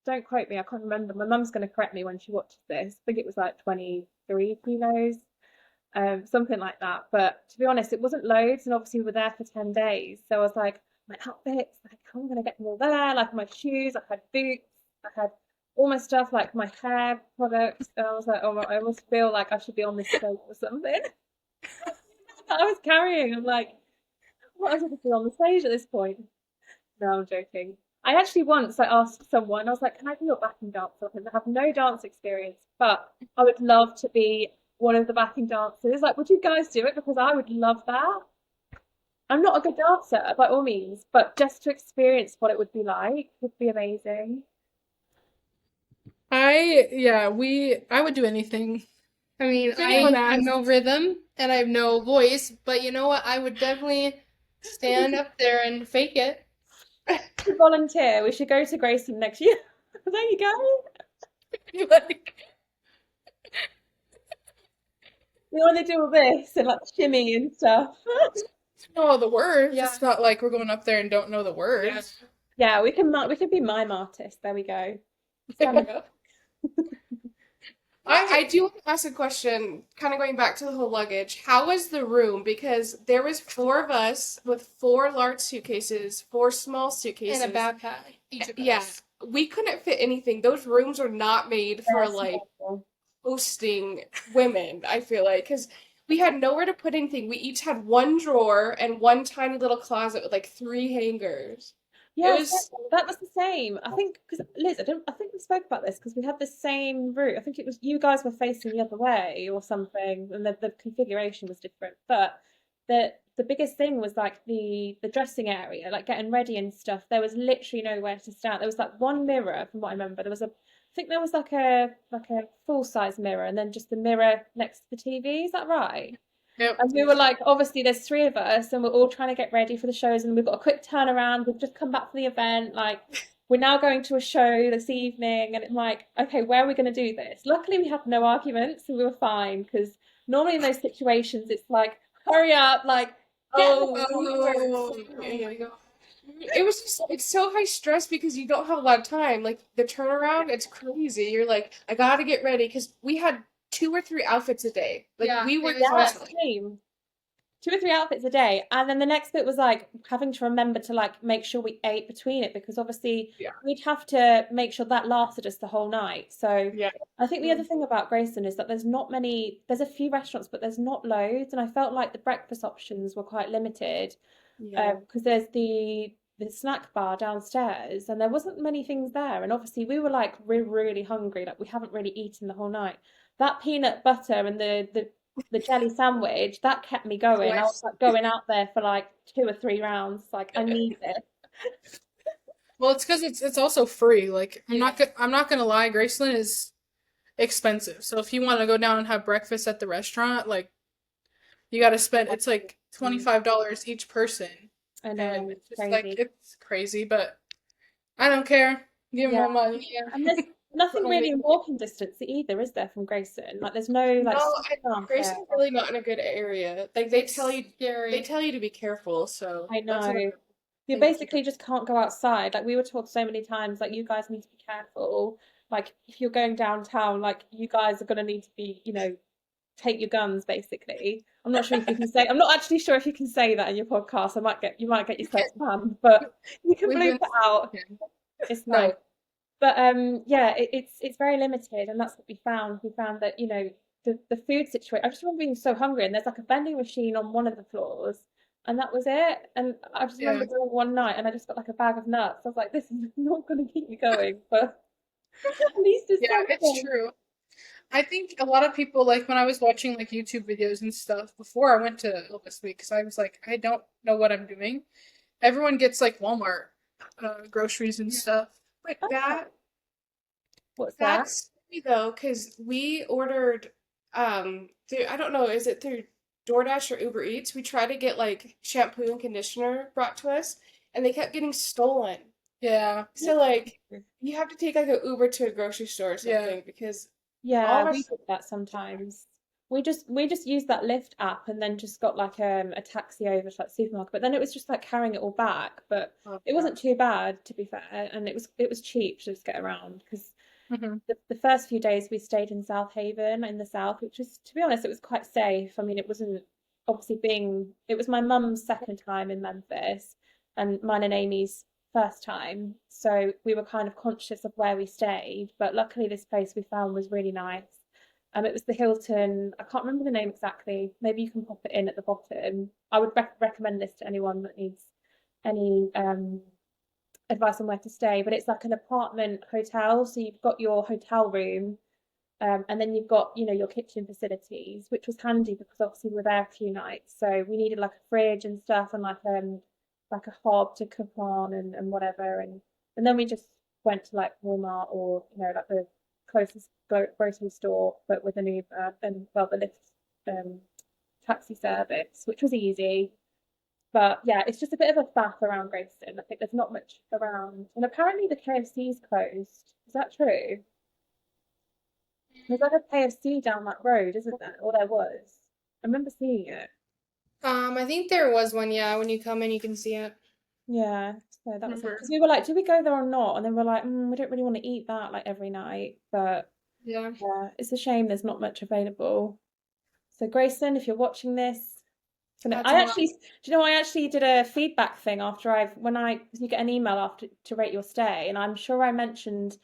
Don't quote me, I can't remember. My mum's going to correct me when she watches this. I think it was like 23 kilos, something like that. But to be honest, it wasn't loads, and obviously we were there for 10 days, so I was like, my outfits, like how am I going to get them all there? Like my shoes, I had boots, I had all my stuff, like my hair products, and I was like, oh, I almost feel like I should be on this stage or something. I was carrying. I'm like, what am I going to be on the stage at this point? No, I'm joking. I actually once I asked someone, I was like, can I be your backing dancer? I have no dance experience, but I would love to be one of the backing dancers. Like, would you guys do it? Because I would love that. I'm not a good dancer by all means, but just to experience what it would be like would be amazing. I would do anything. I mean, If I anyone have asked, no rhythm and I have no voice, but you know what? I would definitely stand up there and fake it. To volunteer, we should go to Graceland next year. There you go. like, You know when they do all this and like shimmy and stuff. know all the words. Yeah. It's not like we're going up there and don't know the words. Yeah, we can be mime artists. There we go. Stand up. I do want to ask a question, kind of going back to the whole luggage. How was the room? Because there was 4 of us with 4 large suitcases, 4 small suitcases. And a backpack, each of Yeah, us. we couldn't fit anything. Those rooms are not made for Yes. like hosting women, I feel like, because we had nowhere to put anything. We each had 1 drawer and 1 tiny little closet with like 3 hangers. Yeah, It was that was the same. I think because Liz, I think we spoke about this because we had the same route. I think it was you guys were facing the other way or something, and the configuration was different. But the biggest thing was like the dressing area, like getting ready and stuff. There was literally nowhere to stand. There was like one mirror, from what I remember. I think there was like a full size mirror, and then just the mirror next to the TV. Is that right? Yep. And we were like, obviously, there's 3 of us, and we're all trying to get ready for the shows, and we've got a quick turnaround. We've just come back from the event. Like, we're now going to a show this evening, and it's like, okay, where are we going to do this? Luckily, we had no arguments, and we were fine, because normally in those situations, it's like, hurry up, like, get it was just it's so high stress because you don't have a lot of time. Like the turnaround, it's crazy. You're like, I gotta get ready because we had 2 or 3 outfits a day. Like Yeah, we were it was constantly. same. 2 or 3 outfits a day, and then the next bit was like having to remember to like make sure we ate between it because obviously Yeah. we'd have to make sure that lasted us the whole night. So Yeah. I think the other thing about Graceland is that there's a few restaurants, but there's not loads, and I felt like the breakfast options were quite limited because there's the snack bar downstairs, and there wasn't many things there, and obviously we were like we're really hungry, like we haven't really eaten the whole night. That peanut butter and the jelly sandwich that kept me going. I was like going out there for like 2 or 3 rounds. Like I need it. Well, it's because it's also free. Like I'm not gonna lie, Graceland is expensive. So if you want to go down and have breakfast at the restaurant, like you got to spend. It's like $25 each person. I know, And it's it's just like crazy. it's crazy, but I don't care. Give me Yeah. more money. Yeah. And there's nothing For really only- in walking distance either, is there, from Graceland? Like there's no like No, supermarket. Grace is really not in a good area. Like they tell you Scary. to be careful, so I that's know. another You thing to basically just can't go outside. Like we were told so many times, like you guys need to be careful. Like if you're going downtown, like you guys are gonna need to be, take your guns basically. I'm not sure if you can say. I'm not actually sure if you can say that in your podcast. You might get yourself banned, but you can We've bleep been- it out. It's nice. But yeah, it's very limited, and that's what we found. We found that the food situation. I just remember being so hungry, and there's like a vending machine on one of the floors, and that was it. And I just remember going one night, and I just got like a bag of nuts. I was like, this is not going to keep me going, but at least it's Yeah, it's something. true. I think a lot of people, like when I was watching like YouTube videos and stuff before I went to Elvis Week, because I was like, I don't know what I'm doing. Everyone gets like Walmart groceries and stuff. Like that. What's that? That's funny though, because we ordered through, I don't know, is it through DoorDash or Uber Eats? We tried to get like shampoo and conditioner brought to us, and they kept getting stolen. Yeah. So like you have to take like an Uber to a grocery store or Yeah. something because Yeah, our we did that sometimes. We just used that Lyft app and then just got like a taxi over to like the supermarket. But then it was just like carrying it all back. But it wasn't too bad, to be fair, and it was cheap to just get around because Mhm. the first few days we stayed in South Haven in the south, which was, to be honest, it was quite safe. I mean, it wasn't obviously it was my mum's second time in Memphis and mine and Amy's first time, so we were kind of conscious of where we stayed. But luckily, this place we found was really nice. It was the Hilton. I can't remember the name exactly. Maybe you can pop it in at the bottom. I would recommend this to anyone that needs any advice on where to stay. But it's like an apartment hotel, so you've got your hotel room, And then you've got, your kitchen facilities, which was handy because obviously we were there a few nights. So we needed like a fridge and stuff and like a hob to cook on and whatever. And then we just went to like Walmart or, like the closest grocery store, but with an Uber and well, the Lyft taxi service, which was easy. But yeah, it's just a bit of a faff around Graceland. I think there's not much around. And apparently the KFC's closed. Is that true? There's like a KFC down that road, isn't there? Or there was. I remember seeing it. I think there was one, yeah. When you come in, you can see it. Yeah. So that was it. Remember. Because we were like, do we go there or not? And then we're like, we don't really want to eat that like every night. But Yeah. yeah, it's a shame there's not much available. So Grayson, if you're watching this, That's I a actually, do you know, I actually did a feedback thing after you get an email after to rate your stay, and I'm sure I mentioned,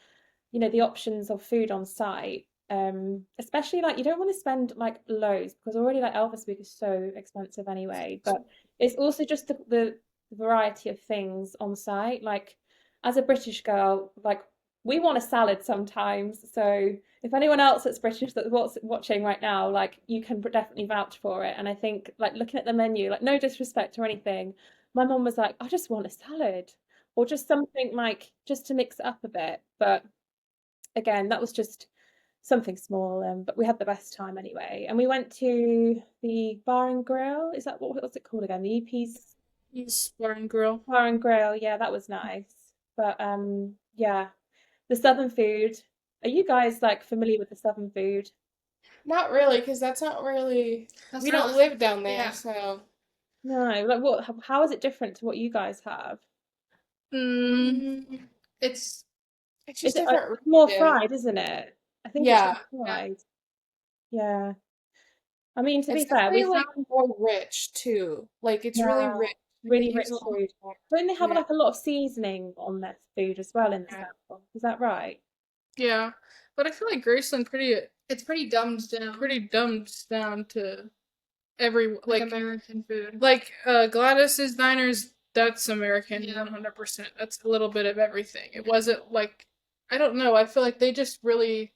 the options of food on site. Especially like you don't want to spend like loads because already like Elvis Week is so expensive anyway, but it's also just the variety of things on site. Like as a British girl, like we want a salad sometimes. So if anyone else that's British that's watching right now, like you can definitely vouch for it. And I think like looking at the menu, like no disrespect or anything, my mom was like, I just want a salad or just something like just to mix it up a bit. But again, that was just something small, but we had the best time anyway. And we went to the Bar and Grill. Is that what's it called again? The EP's He's Bar and Grill. Bar and Grill. Yeah, that was nice. But yeah, the southern food. Are you guys like familiar with the southern food? Not really, because that's not really. That's We not- don't live down there, yeah. so. No, like what? How is it different to what you guys have? It's It's just Is it different. more region. fried, isn't it? I think Yeah. it's more fried. Yeah. I mean, to be It's fair, we definitely like found more rich too. Like it's really yeah, rich. really They rich use a lot food. more. Don't they have Yeah. like a lot of seasoning on their food as well in the Yeah. South? Is that right? Yeah, but I feel like Graceland it's pretty dumbed down. pretty dumbed down to every like like American food. Gladys's Diners. That's American, Yeah. 100%. That's a little bit of everything. It wasn't like I don't know. I feel like they just really.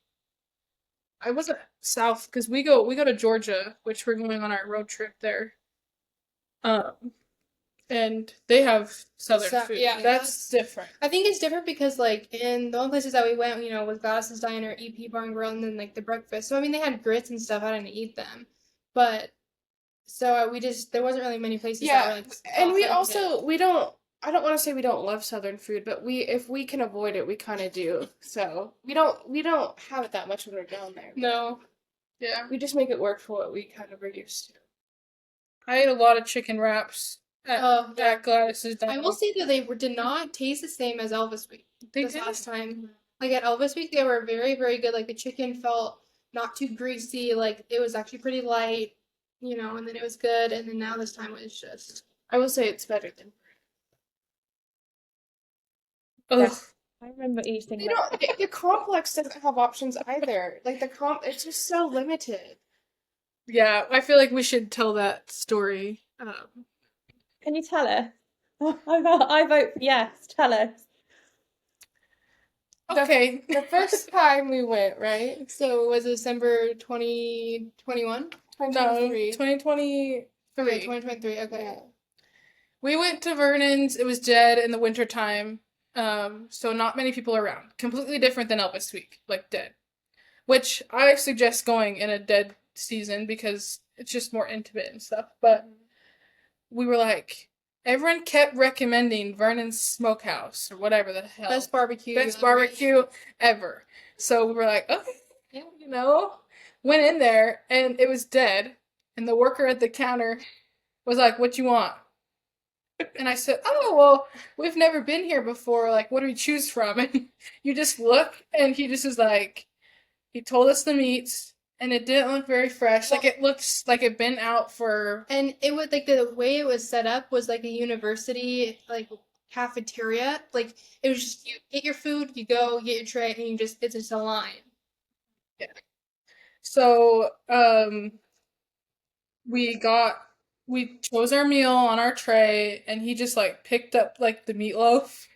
I wasn't south because we go to Georgia, which we're going on our road trip there. And they have southern food. yeah, That's different. I think it's different because like in the only places that we went, was Gladys's Diner, EP Bar and Grill, and then like the breakfast. So I mean they had grits and stuff. I didn't eat them, but so we just there wasn't really many places that Yeah, were like. and we authentic. also we don't. I don't want to say we don't love Southern food, but if we can avoid it, we kind of do. So we don't have it that much when we're down there. No. Yeah. We just make it work for what we kind of are used to. I ate a lot of chicken wraps Oh, yeah. at Gladys's Diner. I will say that they did not taste the same as Elvis Week They this did. last time. Like at Elvis Week, they were very, very good. Like the chicken felt not too greasy. Like it was actually pretty light, and then it was good. And then now this time it was just. I will say it's better than. Ugh. Yes. I remember eating They that. don't. The complex doesn't have options either. Like it's just so limited. Yeah, I feel like we should tell that story. Can you tell us? I vote for yes. Tell us. Okay. The first time we went, right? So it was December 2021? No, 2023. 2023. Okay, 2023. Okay. Yeah. We went to Vernon's. It was dead in the wintertime. So not many people around. Completely different than Elvis Week, like dead. Which I suggest going in a dead season because it's just more intimate and stuff. But we were like, everyone kept recommending Vernon's Smokehouse or whatever the hell. Best barbecue. Best barbecue ever. So we were like, okay, yeah, went in there and it was dead. And the worker at the counter was like, what you want? And I said, oh, well, we've never been here before. Like, what do we choose from? And you just look and he just was like, he told us the meats and it didn't look very fresh. Like, it looks like it'd been out for. And it was like the way it was set up was like a university like cafeteria. Like it was just you get your food, you go get your tray, and it's just a line. Yeah. So, we chose our meal on our tray and he just like picked up like the meatloaf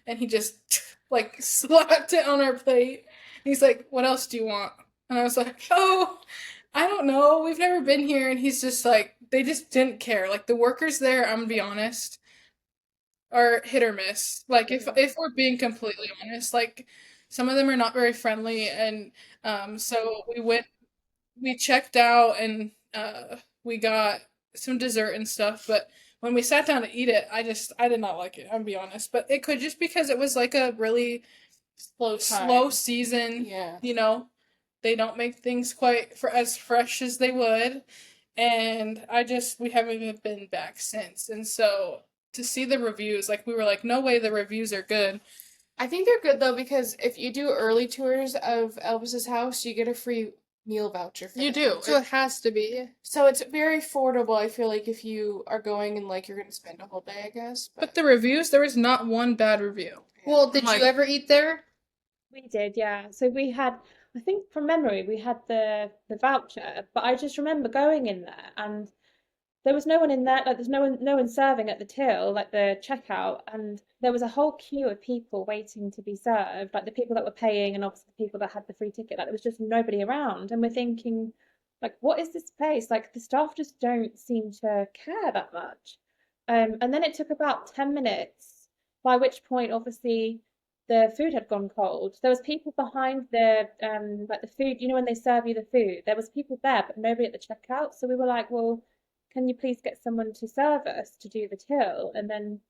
and he just like slapped it on our plate. He's like, what else do you want? And I was like, oh, I don't know. We've never been here. And he's just like, they just didn't care. Like the workers there, I'm gonna be honest, are hit or miss. Like if we're being completely honest, like some of them are not very friendly. And so we checked out and we got some dessert and stuff. But when we sat down to eat it, I did not like it. I'm gonna be honest. But it could just because it was like a really slow season. Yeah. You know, they don't make things quite for as fresh as they would, and we haven't even been back since. And so to see the reviews, like we were like, no way, the reviews are good. I think they're good though because if you do early tours of Elvis's house, you get a free meal voucher for You that. do. So it has to be. So it's very affordable. I feel like if you are going and like you're gonna spend a whole day, I guess. But the reviews, there was not one bad review. Well, did Like- you ever eat there? We did, yeah. So we had, I think from memory, we had the voucher, but I just remember going in there and there was no one in there, like there's no one serving at the till, like the checkout, and there was a whole queue of people waiting to be served, like the people that were paying and obviously the people that had the free ticket, like there was just nobody around. And we're thinking, like, what is this place? Like the staff just don't seem to care that much. And then it took about 10 minutes, by which point obviously the food had gone cold. There was people behind the like the food, you know, when they serve you the food, there was people there, but nobody at the checkout. So we were like, well, can you please get someone to serve us to do the till? And then,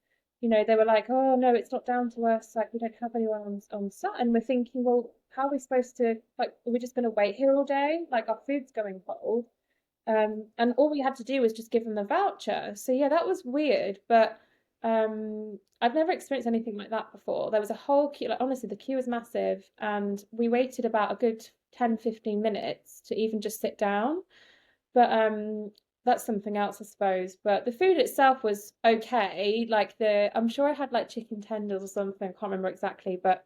you know, they were like, oh no, it's not down to us. Like we don't have anyone on site. And we're thinking, well, how are we supposed to, like, are we just going to wait here all day? Like our food's going cold. And all we had to do was just give them the voucher. So yeah, that was weird, but I've never experienced anything like that before. There was a whole queue, like honestly, the queue was massive, and we waited about a good 10-15 minutes to even just sit down. But that's something else, I suppose. But the food itself was okay. Like I'm sure I had like chicken tenders or something. I can't remember exactly, but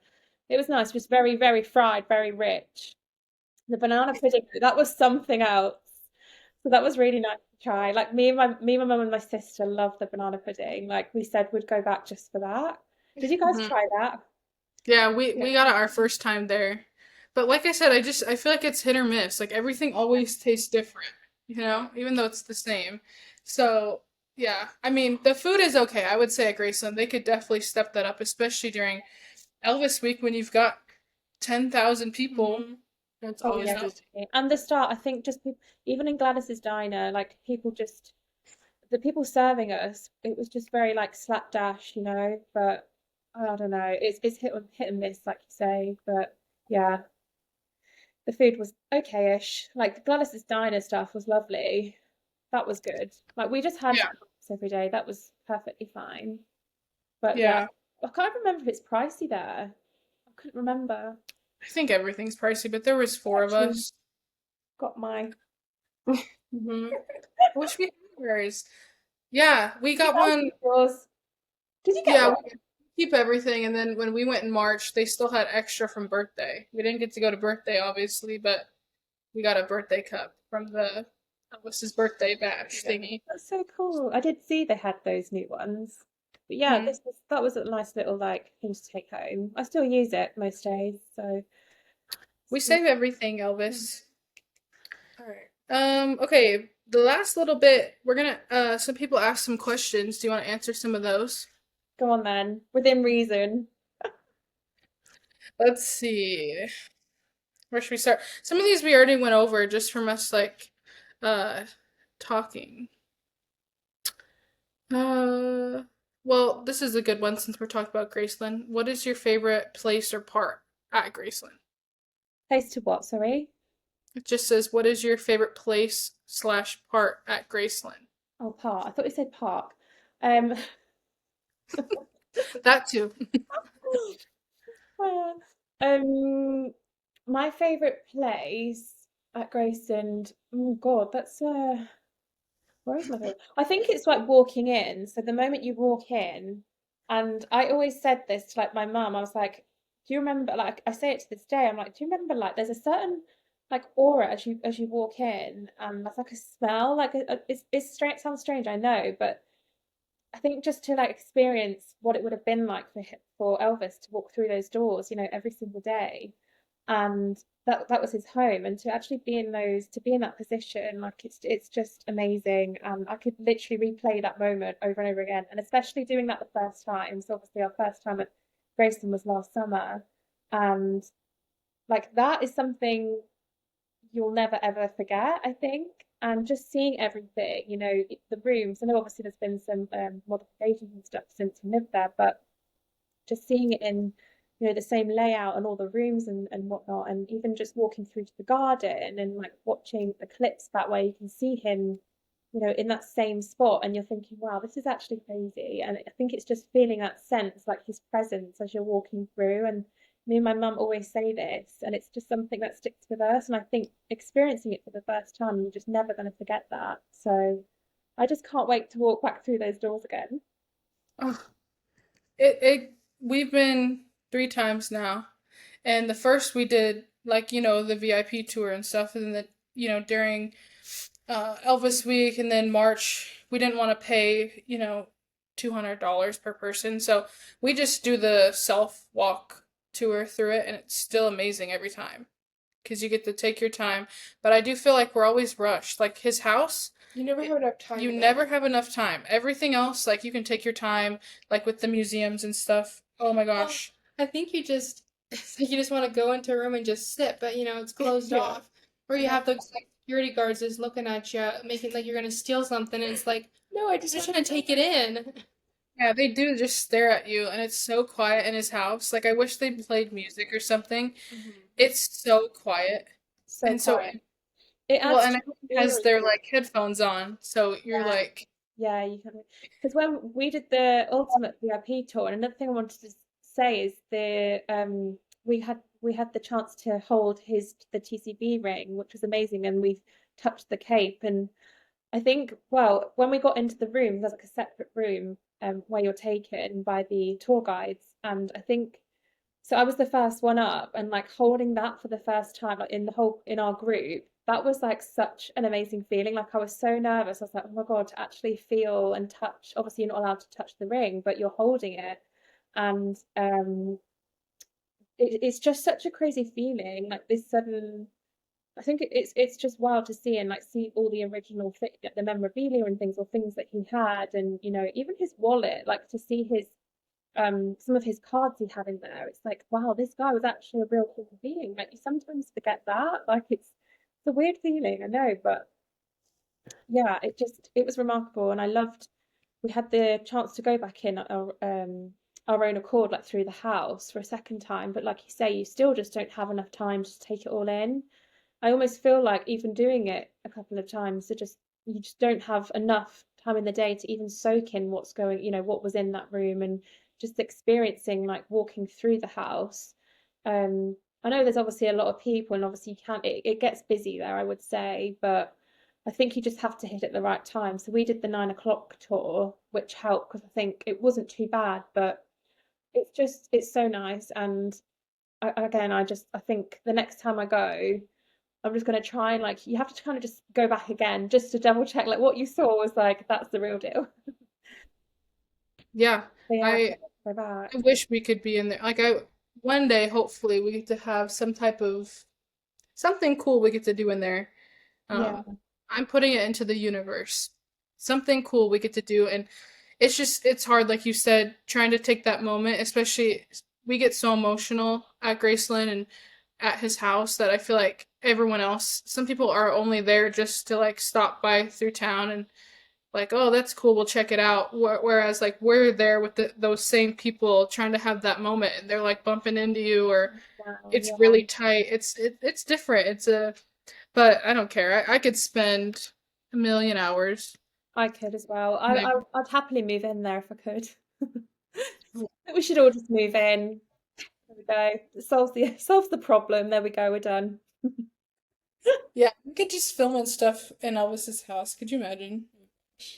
it was nice. Just very, very fried, very rich. The banana pudding, that was something else. So that was really nice to try. Like my mum and my sister love the banana pudding. Like we said we'd go back just for that. Did you guys Mhm. try that? Yeah, we got it our first time there. But like I said, I feel like it's hit or miss. Like everything always tastes different, you know, even though it's the same. So, yeah. I mean, the food is okay. I would say at Graceland, they could definitely step that up, especially during Elvis week when you've got 10,000 people. Mhm. That's Oh always yeah, just definitely. And the start, I think just people, even in Gladys's diner, like people just the people serving us, it was just very like slapdash, you know. But I don't know, it's hit and miss, like you say. But yeah, the food was okay-ish. Like the Gladys's diner stuff was lovely. That was good. Like we just had Yeah. breakfast every day. That was perfectly fine. But yeah, Yeah. I can't remember if it's pricey there. I couldn't remember. I think everything's pricey, but there was four of Actually, us. got my. Hmm. I wish we had yours. Yeah, we got Did one. yours? Did you get Yeah, one? we keep everything, and then when we went in March, they still had extra from birthday. We didn't get to go to birthday, obviously, but we got a birthday cup from the Elvis's birthday bash thingy. That's so cool. I did see they had those new ones. But yeah, Mhm. that was a nice little like thing to take home. I still use it most days, so We save everything, Elvis. all right. Okay, the last little bit, we're gonna some people asked some questions. Do you want to answer some of those? go on then. Within reason. Let's see. Where should we start? Some of these we already went over just from us like uh talking. Uh well, this is a good one since we're talking about Graceland. What is your favorite place or part at Graceland? Place to what, sorry? It just says, what is your favorite place slash part at Graceland? Oh, park. I thought you said park. Um, That too. um, my favorite place at Graceland. Oh God, that's where is my favorite? I think it's like walking in. So the moment you walk in, and I always said this to like my mum, I was like, do you remember, like I say it to this day, I'm like, do you remember like there's a certain like aura as you walk in, and there's like a smell, like it's strange, it sounds strange, I know, but I think just to like experience what it would have been like for Elvis to walk through those doors, you know, every single day, and that was his home, and to actually be in that position, like it's just amazing. And I could literally replay that moment over and over again, and especially doing that the first time. So obviously our first time at Graceland was last summer, and like that is something you'll never ever forget, I think. And just seeing everything, the rooms. I know obviously there's been some modifications and stuff since we lived there, but just seeing it in the same layout and all the rooms and whatnot, and even just walking through to the garden and like watching the clips back where you can see him in that same spot, and you're thinking, wow, this is actually crazy. And I think it's just feeling that sense, like his presence as you're walking through. And me and my mum always say this, and it's just something that sticks with us. And I think experiencing it for the first time, you're just never going to forget that. So I just can't wait to walk back through those doors again. Oh, it we've been 3 times now. And the first we did like, the VIP tour and stuff, and then during Elvis week, and then March we didn't want to pay, $200 per person. So we just do the self walk tour through it, and it's still amazing every time because you get to take your time. But I do feel like we're always rushed. Like his house, You never have enough time. you though. never have enough time. Everything else, like you can take your time, like with the museums and stuff. Oh my Well, gosh. I think it's like you just want to go into a room and just sit, but it's closed Yeah. off. Or you Yeah. have those like security guards just looking at you, making like you're gonna steal something, and it's like No, I I'm just just want trying to take it in. Yeah, they do just stare at you, and it's so quiet in his house. Like I wish they played music or something. Mhm. It's so quiet. So And so, quiet. It well, adds and to everyone the has story. their like headphones on, so you're Yeah. like, Yeah, you can. Because when we did the Ultimate VIP tour, and another thing I wanted to say is we had the chance to hold the TCB ring, which was amazing, and we touched the cape. And I think, well, when we got into the room, there's like a separate room where you're taken by the tour guides, and I think so. I was the first one up, and like holding that for the first time, like in our group, that was like such an amazing feeling. Like I was so nervous. I was like, oh my God, to actually feel and touch. Obviously, you're not allowed to touch the ring, but you're holding it, and it's just such a crazy feeling. Like this sudden. I think it's just wild to see and like see all the original the memorabilia and things, or things that he had, and even his wallet. Like to see his some of his cards he had in there. It's like, wow, this guy was actually a real human being. Like you sometimes forget that. Like it's a weird feeling, I know, but yeah, it was remarkable, and I loved. We had the chance to go back in our own accord, like through the house for a second time. But like you say, you still just don't have enough time to take it all in. I almost feel like even doing it a couple of times, you just don't have enough time in the day to even soak in what was in that room, and just experiencing like walking through the house. I know there's obviously a lot of people, and obviously it gets busy there, I would say, but I think you just have to hit it at the right time. So we did the 9 o'clock tour, which helped because I think it wasn't too bad, but it's so nice. And again, I think the next time I go, I'm just going to try and like you have to kind of just go back again just to double check like what you saw was like that's the real deal. yeah, So yeah, I go back. I wish we could be in there. Like one day, hopefully, we get to have some type of something cool we get to do in there. Yeah, Um, I'm putting it into the universe. Something cool we get to do, and it's hard, like you said, trying to take that moment. Especially, we get so emotional at Graceland and at his house that I feel like everyone else, some people are only there just to like stop by through town and like, oh, that's cool, we'll check it out. Whereas like we're there with those same people trying to have that moment, and they're like bumping into you, or wow, it's yeah. really tight. It's different. But I don't care. I could spend a million hours. I could as well. Like, I'd happily move in there if I could. We should all just move in. There we go. It solves the problem. There we go. We're done. yeah, we could just film and stuff in Elvis's house. Could you imagine?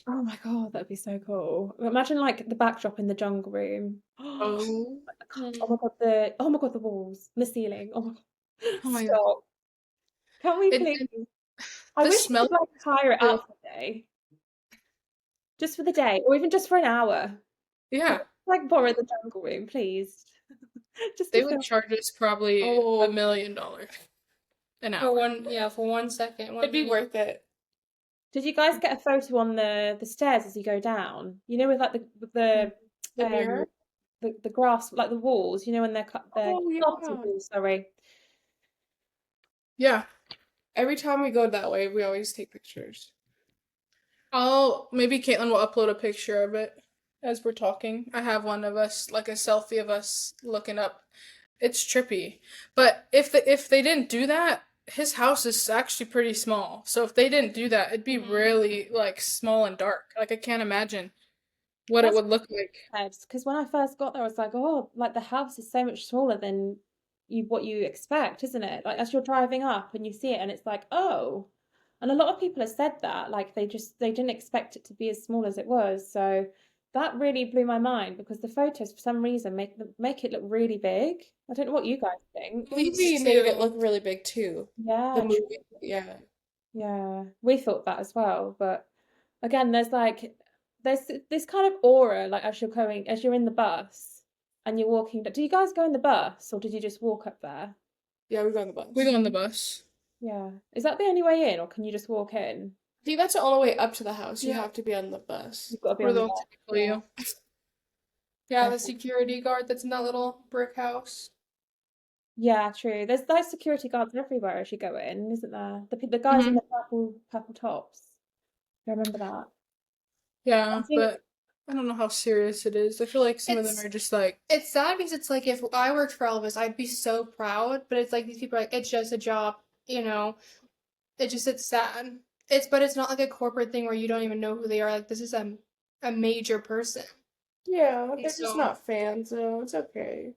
Oh my God, that'd be so cool. Imagine like the backdrop in the jungle room. Oh, Oh my God, the walls, the ceiling. Oh my God. oh my god. Stop. Can we And, please? and I the wish we smell could like hire it too. out for the day. Just for the day, or even just for an hour. Can Yeah, we, like borrow the jungle room, please? Just to they would film. charge us probably Oh, $1 million. an For hour. for 1 second. It'd be worth it. Did you guys get a photo on the stairs as you go down? You know, with like the The mirror? the grass, like the walls. You know, when they're cut the Oh carpeted yeah. walls. Sorry. Yeah. Every time we go that way, we always take pictures. Maybe Caitlin will upload a picture of it as we're talking. I have one of us, like a selfie of us looking up. It's trippy. But if they didn't do that, his house is actually pretty small. So if they didn't do that, it'd be really like small and dark. Like I can't imagine what it That's would look like. because when I first got there, I was like, oh, like the house is so much smaller than what you expect, isn't it? Like as you're driving up and you see it, and it's like, oh. And a lot of people have said that, like they didn't expect it to be as small as it was. So that really blew my mind because the photos, for some reason, make it look really big. I don't know what you guys think. The movie made it look really big too. Yeah, The movie, yeah. yeah, we thought that as well. But again, there's this kind of aura, like as you're in the bus and you're walking. Do you guys go in the bus or did you just walk up there? Yeah, we go on the bus. We go on the bus. Yeah. Is that the only way in, or can you just walk in? I think that's the only way up to the house. You Yeah. have to be on the bus. You've got to be Or on the they'll bus. tickle you. Yeah, the Okay. security guard that's in that little brick house. Yeah, true. There's those security guards everywhere as you go in, isn't there? The guys in the purple tops. I remember that. Yeah, I think but I don't know how serious it is. I feel like some of them It's are just like, it's sad because it's like if I worked for Elvis, I'd be so proud. But it's like these people are like, it's just a job, you know. It's sad. But it's not like a corporate thing where you don't even know who they are. Like this is a major person. Yeah, they're just So- not fans, so it's okay.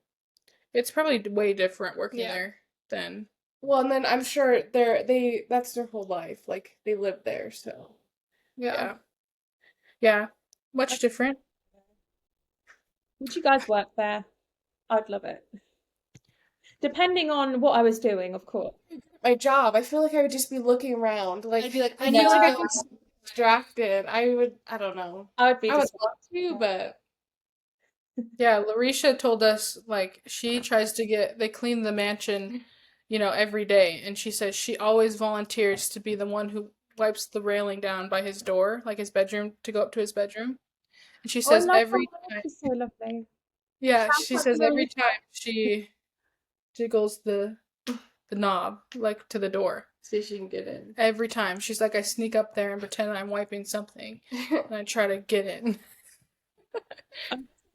it's probably way different working Yeah. there than. Well, and then I'm sure that's their whole life. Like they live there, so Yeah. Yeah. Much different. would you guys work there? I'd love it. Depending on what I was doing, of course. my job, I feel like I would just be looking around. Like I'd be like, I I need feel to like go. I'd be distracted. I don't know. I would be I would just love to, but Yeah, Larisha told us like she tries to they clean the mansion, every day, and she says she always volunteers to be the one who wipes the railing down by his door, like his bedroom, to go up to his bedroom. And she Oh, I says love every that. time, She's so lovely. yeah, Sounds she like says every Larisha. time she jiggles the knob like to the door. see if she can get in. Every time she's like, I sneak up there and pretend I'm wiping something, and I try to get in.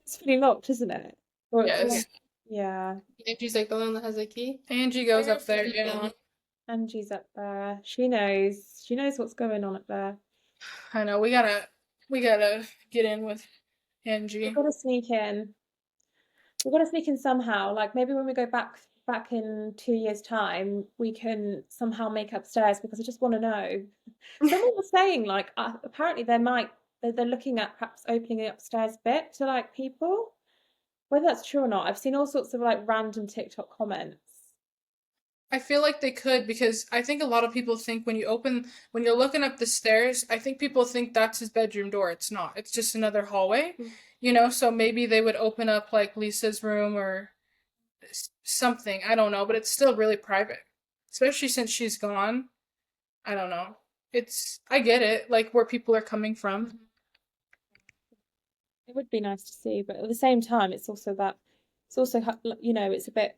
It's fully locked, isn't it? Or Yes. yeah. And she's like the one that has a key. Angie goes up there, yeah. Angie's up there. She knows. She knows what's going on up there. I know we gotta get in with Angie. We've got to sneak in. We've got to sneak in somehow. Like maybe when we go back in 2 years' time, we can somehow make upstairs because I just want to know. Someone was saying like apparently they're looking at perhaps opening the upstairs bit to like people. Whether that's true or not, I've seen all sorts of like random TikTok comments. I feel like they could because I think a lot of people think when you're looking up the stairs, I think people think that's his bedroom door. It's not. It's just another hallway, so maybe they would open up like Lisa's room or something. I don't know, but it's still really private, especially since she's gone. I don't know. I get it, like where people are coming from. It would be nice to see, but at the same time, it's also it's a bit.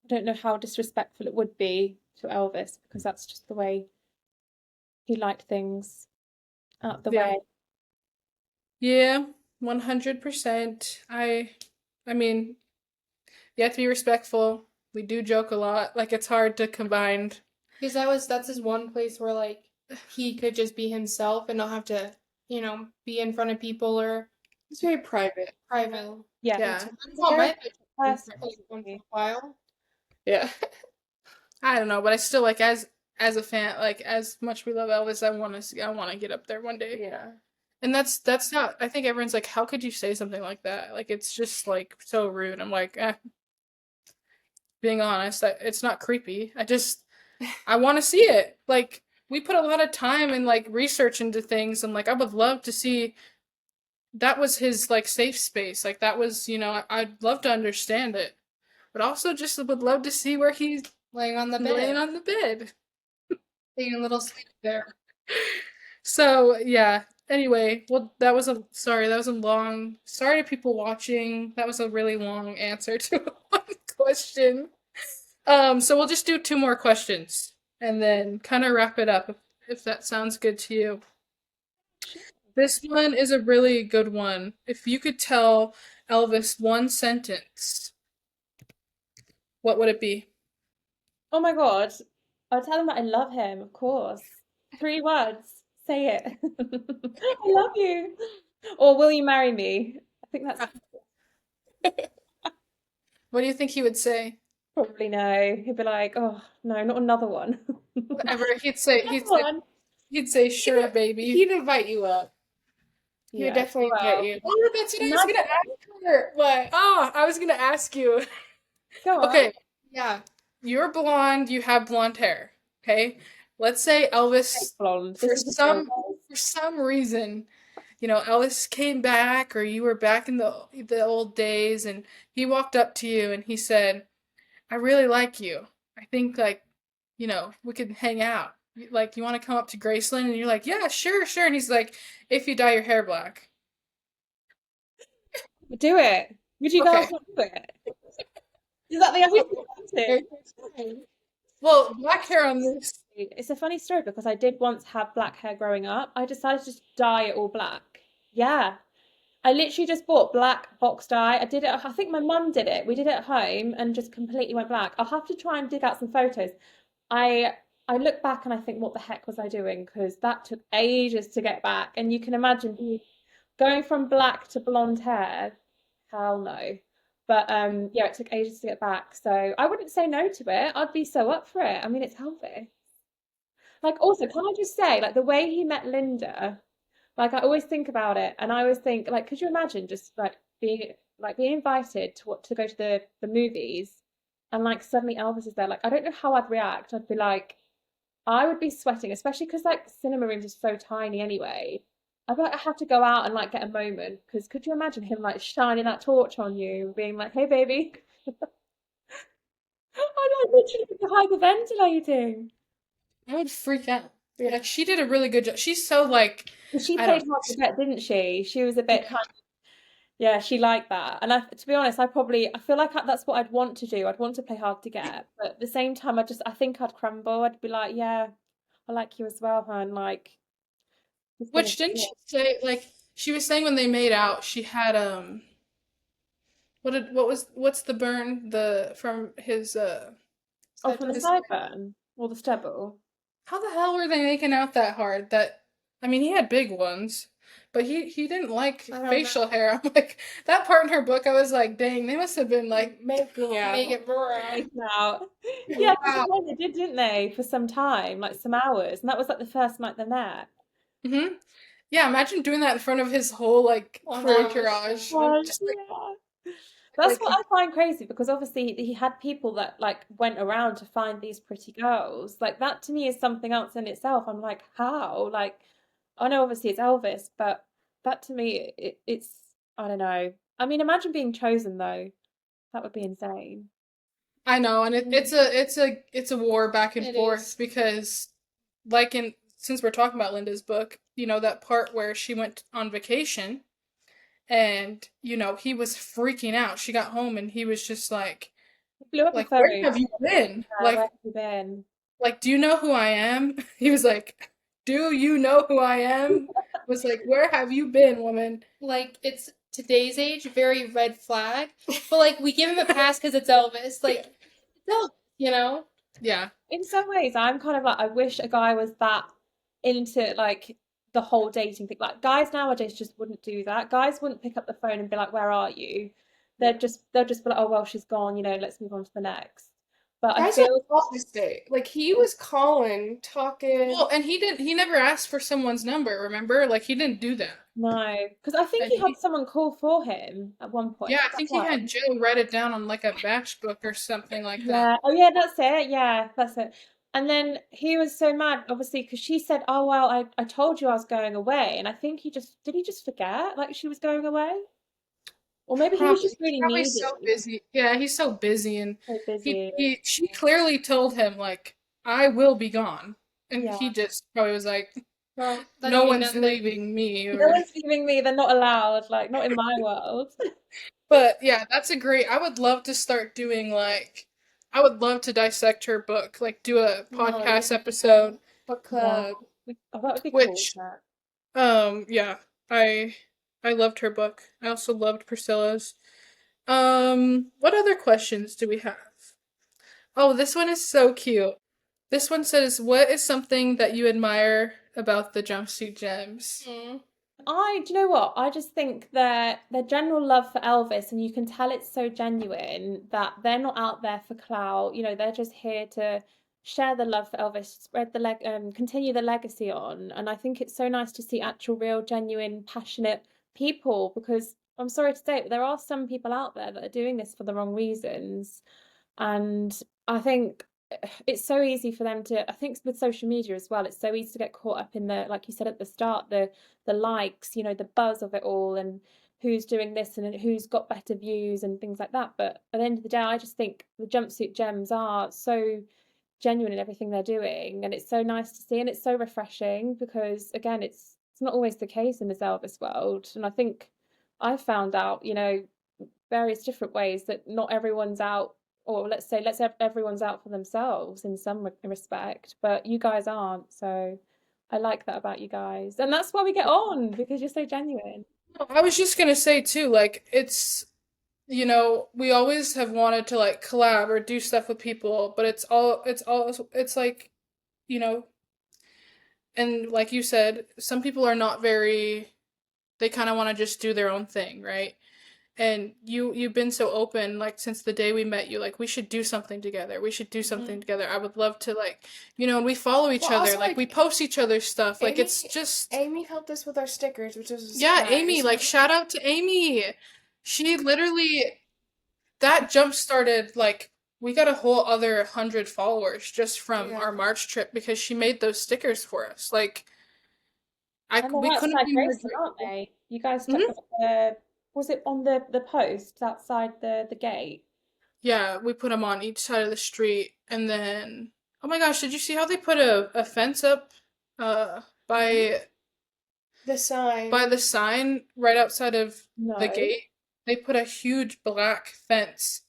I don't know how disrespectful it would be to Elvis because that's just the way he liked things out the Yeah. way. Yeah, 100%. I mean, you have to be respectful. We do joke a lot. Like it's hard to combine. Because that's his one place where like he could just be himself and not have to, be in front of people or It's very private. private. Yeah. Yeah. That's not my Personal. once in a while. Yeah. I don't know, but I still like as a fan, like as much we love Elvis, I want to get up there one day. Yeah. And that's not. I think everyone's like, how could you say something like that? Like it's just like so rude. I'm like, being honest, it's not creepy. I want to see it. Like we put a lot of time and like research into things, and like I would love to see. That was his like safe space. Like that was, I'd love to understand it, but also just would love to see where he laying on the laying bed, on the bed. taking a little sleep there. So yeah. Anyway, well, that was a sorry. That was a long. Sorry to people watching. That was a really long answer to one question. So we'll just do two more questions and then kind of wrap it up if that sounds good to you. This one is a really good one. If you could tell Elvis one sentence, what would it be? Oh my God. I'll tell him that I love him, of course. 3 words. Say it. I love you. Or will you marry me? I think that's What do you think he would say? probably no. He'd be like, oh, no, not another one. Whatever. He'd say Another one. he'd say sure, baby. He'd invite you up. He would Yeah, definitely invite well, you. Oh, that's what I was gonna imagine. ask her. What? Oh, I was gonna ask you. Go on. Okay, Yeah. you're blonde, you have blonde hair. Okay? Let's say Elvis Blonde. for This is the deal, some guys. for some reason, Elvis came back or you were back in the old days and he walked up to you and he said, "I really like you. I think like, we could hang out. Like, you want to come up to Graceland?" And you're like, "Yeah, sure, sure." And he's like, "If you dye your hair black." Do it. Would you Okay. guys not do it? Is that the answer? Well, black hair on this. It's a funny story because I did once have black hair growing up. I decided to just dye it all black. Yeah. I literally just bought black box dye. I did it, I think my mum did it. We did it at home and just completely went black. I'll have to try and dig out some photos. I I look back and I think, what the heck was I doing? Because that took ages to get back. And you can imagine going from black to blonde hair. Hell no. But yeah, it took ages to get back. So I wouldn't say no to it. I'd be so up for it. I mean, it's healthy. Like, also, can I just say, like, the way he met Linda, like, I always think about it, and I always think, like, could you imagine just being invited to go to the movies, and like suddenly Elvis is there? Like, I don't know how I'd react. I'd be like, I would be sweating, especially because like cinema rooms are so tiny anyway. I'd be like, I have to go out and like get a moment because could you imagine him like shining that torch on you, being like, "Hey, baby," I'm like literally hyperventilating. I would freak out. Yeah. Like, she did a really good job. She's so like, She I played don't hard to get, didn't she? She was a bit yeah. kind of, yeah, she liked that. And to be honest, I feel like that's what I'd want to do. I'd want to play hard to get, but at the same time, I think I'd crumble. I'd be like, yeah, I like you as well, hun. Like, just gonna Which didn't she say? Like, she was saying when they made out, she had what's the burn from his oh, from the his sideburn or the stubble. how the hell were they making out that hard? That I mean, he had big ones, but he didn't like I don't facial hair. I'm like that part in her book. I was like, dang, they must have been like, Making out. Make it more. Now, yeah, wow. they did, didn't they, for some time, like some hours, and that was like the first night they met. hmm Yeah, imagine doing that in front of his whole like Oh, entourage. Oh, Just like, yeah. That's like what I find crazy because obviously he had people that like went around to find these pretty girls. Like that to me is something else in itself. I'm like, how? Like, I know obviously it's Elvis, but that to me it's I don't know. I mean, imagine being chosen though. That would be insane. I know, and it's a war back and It forth is. because like in since we're talking about Linda's book, that part where she went on vacation and he was freaking out. She got home and he was just He blew up the where phone. have you been? Where have you been? Do you know who I am? He was like, "Do you know who I am?" I was like, "Where have you been, woman?" Like, it's today's age, very red flag. But like, we give him a pass because it's Elvis. Like, it's Elvis, you know? Yeah. In some ways, I'm kind of like, I wish a guy was that into like the whole dating thing. Like guys nowadays just wouldn't do that. Guys wouldn't pick up the phone and be like, "Where are you?" They'll just be like, "Oh well, she's gone. Let's move on to the next." But I Guys are feel opposite. Like he was calling, talking. Well, and he never asked for someone's number, remember? Like he didn't do that. no, because I think And he had someone call for him at one point. yeah, Is I that think he right? had Jill write it down on like a matchbook or something like that. Yeah. Oh, yeah, that's it. Yeah, that's it. And then he was so mad, obviously, because she said, "Oh, well, I told you I was going away." And I think he just forget like she was going away? Or maybe he was just really Probably so needy, busy. Yeah, he's so busy, and so busy. she clearly told him like, "I will be gone," and Yeah. he just probably was like, Well, that "No don't mean one's nothing. leaving me," No or. one's leaving me. They're not allowed. Like, not in my world. But yeah, that's a great. I would love to start doing like. I would love to dissect her book, like do a Oh podcast yeah. episode, Book Yeah. club. Oh, that would be cool. which yeah, I loved her book. I also loved Priscilla's. What other questions do we have? Oh, this one is so cute. This one says, "What is something that you admire about the jumpsuit gems?" Mm. Do you know what? I just think their general love for Elvis, and you can tell it's so genuine that they're not out there for clout. You know, they're just here to share the love for Elvis, spread the continue the legacy on. And I think it's so nice to see actual, real, genuine, passionate people. Because I'm sorry to say, but there are some people out there that are doing this for the wrong reasons. And I think it's so easy for them to, I think with social media as well, it's so easy to get caught up in the, like you said at the start, the likes, you know, the buzz of it all, and who's doing this and who's got better views and things like that. But at the end of the day, I just think the jumpsuit gems are so genuine in everything they're doing, and it's so nice to see, and it's so refreshing because again, it's not always the case in this Elvis world. And I think I found out, you know, various different ways that not everyone's out, or let's say everyone's out for themselves in some respect, but you guys aren't. So I like that about you guys, and that's why we get on, because you're so genuine. I was just gonna say too, like it's we always have wanted to like collab or do stuff with people, but it's like, you know, and like you said, some people are not very, they kind of want to just do their own thing, right? And you've been so open like since the day we met you, like we should do something together. We should do something together. I would love to like, and we follow each Well, other, also, like we like, post each other's stuff. Like Amy, it's just Amy helped us with our stickers, which was a yeah, surprise. Amy, like shout out to Amy. She literally that jump started like we got a whole other 100 followers just from Yeah. our March trip because she made those stickers for us. Like And they're we couldn't outside be more Graceland, aren't grateful. they? You guys stuck Mhm. them at was it on the post outside the gate? Yeah, we put them on each side of the street, and then oh my gosh, did you see how they put a fence up uh by The sign. by the sign right outside of the No. gate? They put a huge black fence.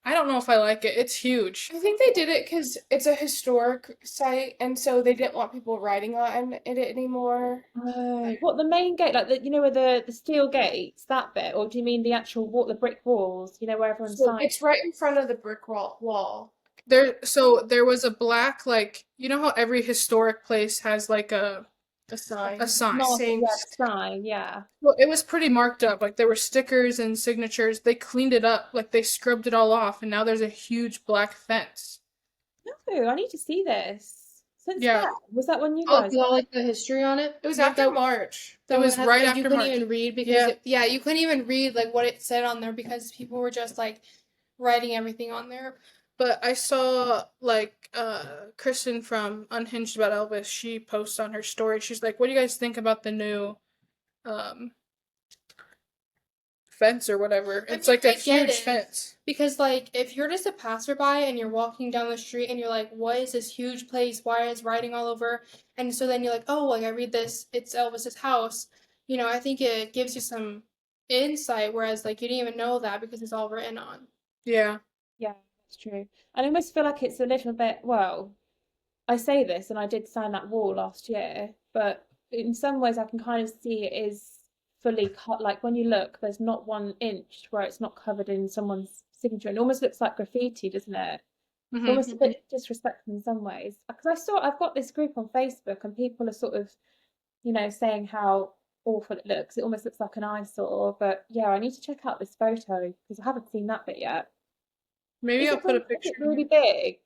I don't know if I like it. It's huge. I think they did it because it's a historic site, and so they didn't want people riding on it anymore. Oh, what, the main gate, like the, you know, where the steel gates, that bit, or do you mean the actual wall, the brick walls, you know, where everyone's So signing? it's right in front of the brick wall. There was a black, like, you know how every historic place has like The sign. a sign. Mark, Same. yeah, the sign, yeah. Well, it was pretty marked up. Like there were stickers and signatures. They cleaned it up, like they scrubbed it all off, and now there's a huge black fence. No, I need to see this. Since Yeah, when? Was that when you Oh, guys? with all like the history on it. It was Like after that. March. That it one was had, right like, you after couldn't March. even read because Yeah. yeah, you couldn't even read like what it said on there because people were just like writing everything on there. But I saw like Kristen from Unhinged About Elvis, she posts on her story. She's like, "What do you guys think about the new um fence or whatever?" I It's mean, like a I get huge it. fence. Because like if you're just a passerby and you're walking down the street and you're like, what is this huge place? Why is writing all over? And so then you're like, oh, like I read this, it's Elvis's house. I think it gives you some insight, whereas like you didn't even know that because it's all written on. Yeah. Yeah, that's true. I almost feel like it's a little bit, well, I say this, and I did sign that wall last year, but in some ways I can kind of see it is fully cut. Like when you look, there's not 1 inch where it's not covered in someone's signature. It almost looks like graffiti, doesn't it? It's Hmm. almost a bit disrespectful in some ways. Because I've got this group on Facebook, and people are sort of, you know, saying how awful it looks. It almost looks like an eyesore. But yeah, I need to check out this photo because I haven't seen that bit yet. Maybe I'll put a Is picture it in really here. big?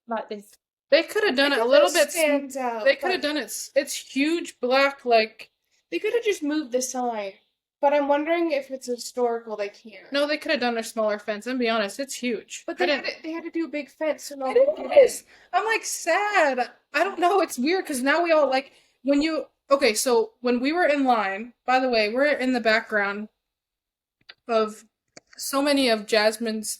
Like this? They could have done It it a little definitely bit. stands out. They could have but done it. It's huge black, like They could have just moved the sign. But I'm wondering if it's historical. They can't. no, they could have done a smaller fence. And be honest, it's huge. But I they had didn't. they had to do a big fence so no one could It get in. is. I'm like sad. I don't know. It's weird because now we all like when you. Okay, so when we were in line, by the way, we're in the background of so many of Jasmine's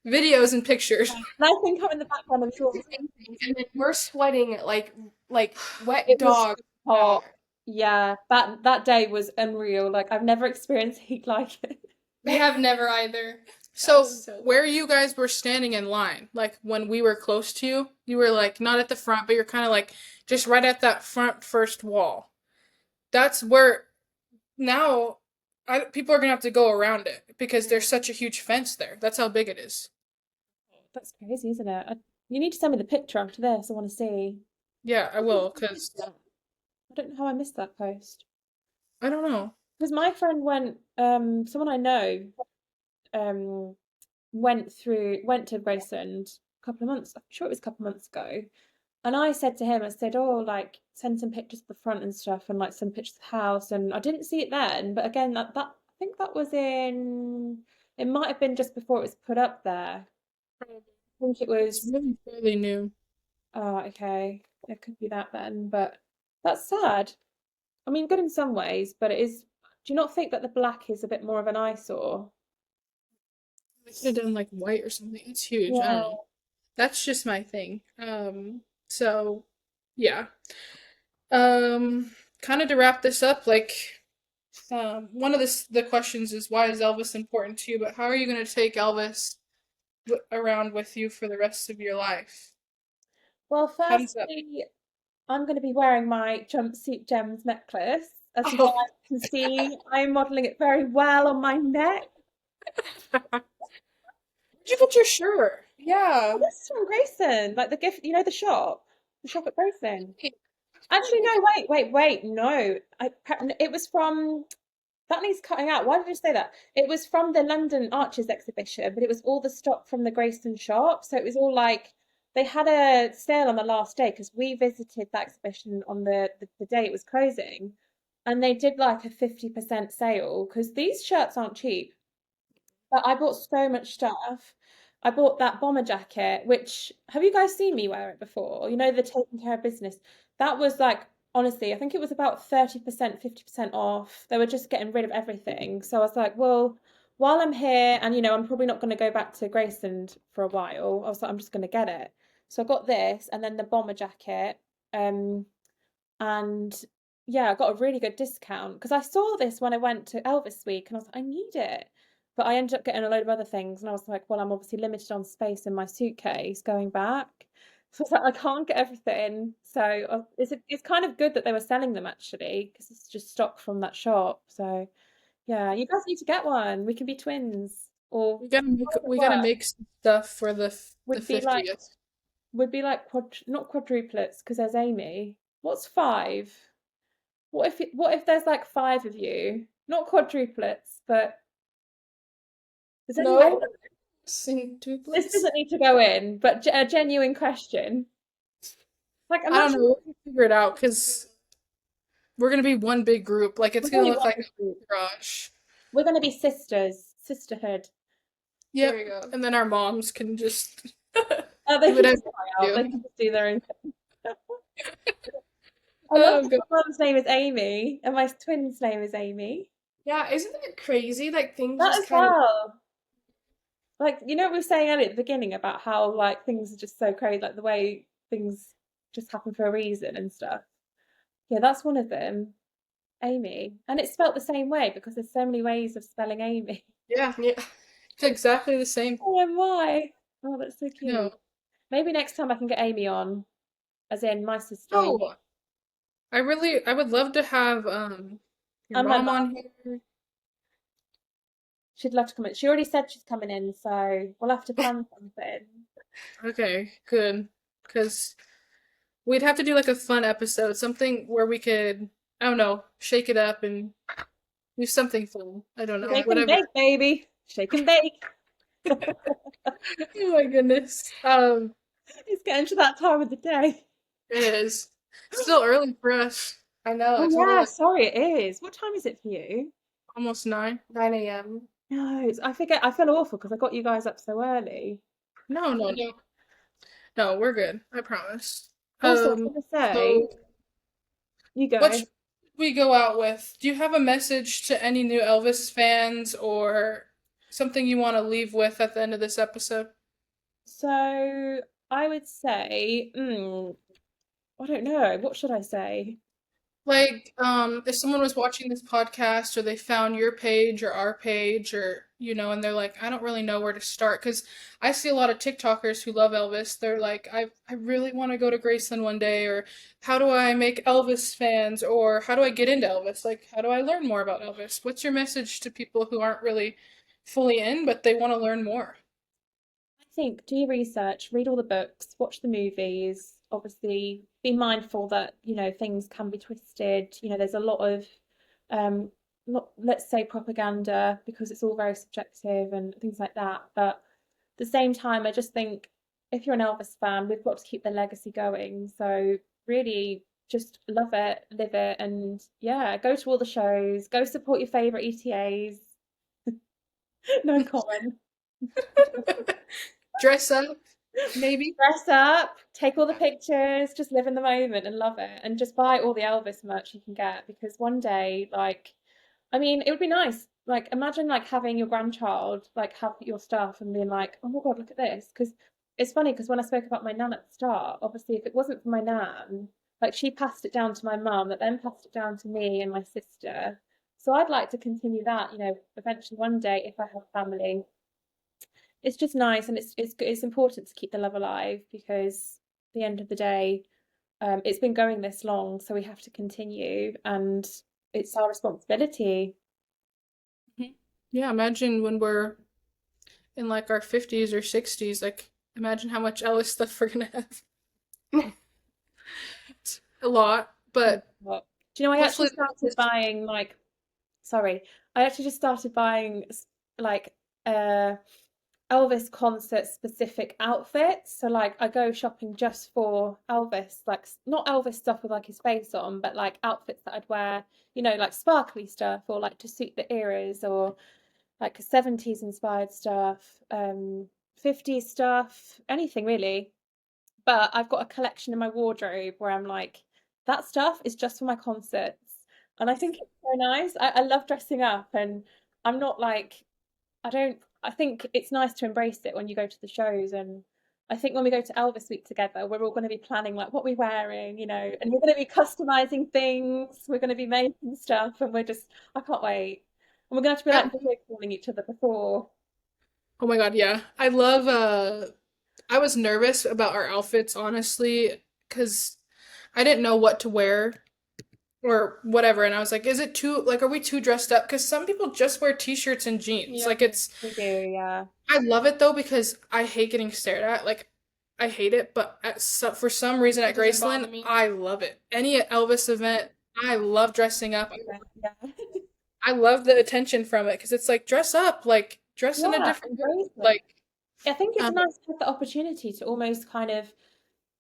videos and pictures. And I think I'm in the background of yours. And then we're sweating like wet It was dog. hot. Yeah, that day was unreal. Like I've never experienced heat like it. I have never either. So, So where you guys were standing in line, like when we were close to you, you were like not at the front, but you're kind of like just right at that front first wall. That's where now people are gonna have to go around it because there's such a huge fence there. That's how big it is. That's crazy, isn't it? You need to send me the picture after this. I want to see. Yeah, I will, because I don't know how I missed that post. I don't know. Because my friend went, someone I know, um, went to Graceland a couple of months. I'm sure it was a couple of months ago. And I said to him, I said, oh, like send some pictures of the front and stuff, and like some pictures of the house. And I didn't see it then, but again, that I think that was in. It might have been just before it was put up there. I think it It's was. really fairly new. Oh, okay. It could be that then, but that's sad. I mean, good in some ways, but it is. Do you not think that the black is a bit more of an eyesore? I could have done like white or something. It's huge. I don't Yeah. know. That's just my thing. So yeah. Kind of to wrap this up, like, one of the questions is why is Elvis important to you? But how are you gonna take Elvis around with you for the rest of your life? Well, How does that? firstly, I'm going to be wearing my jumpsuit gems necklace. As you guys Oh, can see, I'm modeling it very well on my neck. where'd you get your shirt? Yeah. This is from Grayson, like the gift, the shop at Grayson. Actually, no, wait, no. It was from, that needs cutting out. Why did you say that? It was from the London Arches exhibition, but it was all the stock from the Grayson shop. So it was all like, they had a sale on the last day because we visited that exhibition on the day it was closing. And they did like a 50% sale because these shirts aren't cheap. But I bought so much stuff. I bought that bomber jacket, which have you guys seen me wear it before? You know, the taking care of business. That was like, honestly, I think it was about 30%, 50% off. They were just getting rid of everything. So I was like, well, while I'm here, and I'm probably not going to go back to Graceland for a while, I was like, I'm just going to get it. So I got this and then the bomber jacket. And yeah, I got a really good discount because I saw this when I went to Elvis week and I was like, I need it. But I ended up getting a load of other things, and I was like, well, I'm obviously limited on space in my suitcase going back. So I was like, I can't get everything. So it's kind of good that they were selling them actually, because it's just stock from that shop. So yeah, you guys need to get one. We can be twins, or We gotta make some stuff for the would be like 50th. not quadruplets because there's Amy. What's five? What if there's like five of you? Not quadruplets, but does anyone? No, sing This duplets. doesn't need to go in, but a genuine question. Like, I don't imagine know. We'll figure it out because we're gonna be one big group. Like it's we're gonna going to look be like a crush. we're going to be sisters, sisterhood. Yep. there we go. And then our moms can just They do can whatever just try they out. They do. can just do their own thing. I love Oh that god. my mum's name is Amy, and my twin's name is Amy. Yeah, isn't that crazy? Like things That just as kind of well. Like, what we were saying earlier at the beginning about how like things are just so crazy, like the way things just happen for a reason and stuff. Yeah, that's one of them. Amy. And it's spelt the same way because there's so many ways of spelling Amy. Yeah. yeah. It's exactly the same. OMY. Oh, that's so cute. No. Maybe next time I can get Amy on, as in my sister Amy. Oh, I would love to have your And my mom on mum, here. she'd love to come in. She already said she's coming in, so we'll have to plan something. Okay, good. Because we'd have to do like a fun episode, something where we could, I don't know, shake it up and do something fun. I don't know, Shake and whatever. bake, baby. Shake and bake. Oh my goodness. It's getting to that time of the day. It is still early for us. I know, Oh it's yeah, only like sorry, it is. What time is it for you? Almost 9. 9 a.m. No, I forget. I feel awful because I got you guys up so early. No, no, no. No, we're good. I promise. Also, I was gonna say, So you go. what should we go out with? Do you have a message to any new Elvis fans or something you want to leave with at the end of this episode? So I would say, I don't know. What should I say? Like, if someone was watching this podcast or they found your page or our page or, and they're like, I don't really know where to start. Because I see a lot of TikTokers who love Elvis. They're like, I really want to go to Graceland one day, or how do I make Elvis fans, or how do I get into Elvis? Like, how do I learn more about Elvis? What's your message to people who aren't really fully in, but they want to learn more? I think do your research, read all the books, watch the movies. Obviously, be mindful that, things can be twisted. There's a lot of, um, not, let's say propaganda because it's all very subjective and things like that. But at the same time, I just think if you're an Elvis fan, we've got to keep the legacy going. So really just love it, live it, and yeah, go to all the shows, go support your favorite ETAs. No comment. Dress up, maybe? Dress up, take all the pictures, just live in the moment and love it, and just buy all the Elvis merch you can get because one day, it would be nice. Like, imagine like having your grandchild like have your stuff and being like, oh my God, look at this. Because it's funny because when I spoke about my nan at the start, obviously, if it wasn't for my nan, like she passed it down to my mum, that then passed it down to me and my sister. So I'd like to continue that, eventually one day if I have a family. It's just nice, and it's important to keep the love alive because at the end of the day, it's been going this long, so we have to continue, and it's our responsibility. Mhm. Yeah, imagine when we're in like our 50s or 60s, like imagine how much Elvis stuff we're gonna have. It's a lot, but What? Do you know, hopefully I actually just started buying like uh Elvis concert specific outfits. So like I go shopping just for Elvis, like not Elvis stuff with like his face on, but like outfits that I'd wear, like sparkly stuff or like to suit the eras or like 70s inspired stuff, 50s stuff, anything really. But I've got a collection in my wardrobe where I'm like, that stuff is just for my concerts. And I think it's so nice. I love dressing up, and I'm not like, I think it's nice to embrace it when you go to the shows. And I think when we go to Elvis Week together, we're all going to be planning like what we're wearing, and we're going to be customizing things. We're going to be making stuff, and I can't wait. And we're going to have to be yeah. like video calling each other before. Oh my God, yeah. I love I was nervous about our outfits, honestly, because I didn't know what to wear or whatever, and I was like, is it too like are we too dressed up? Because some people just wear t-shirts and jeans. Yeah. Like it's We do, yeah. I love it though because I hate getting stared at. Like I hate it, but for some reason It at doesn't bother Graceland, me. I love it. Any Elvis event, I love dressing up. Yeah. I love the attention from it because it's like dress up, like dress in a Yeah, different embrace it. like I think it's um, nice to have the opportunity to almost kind of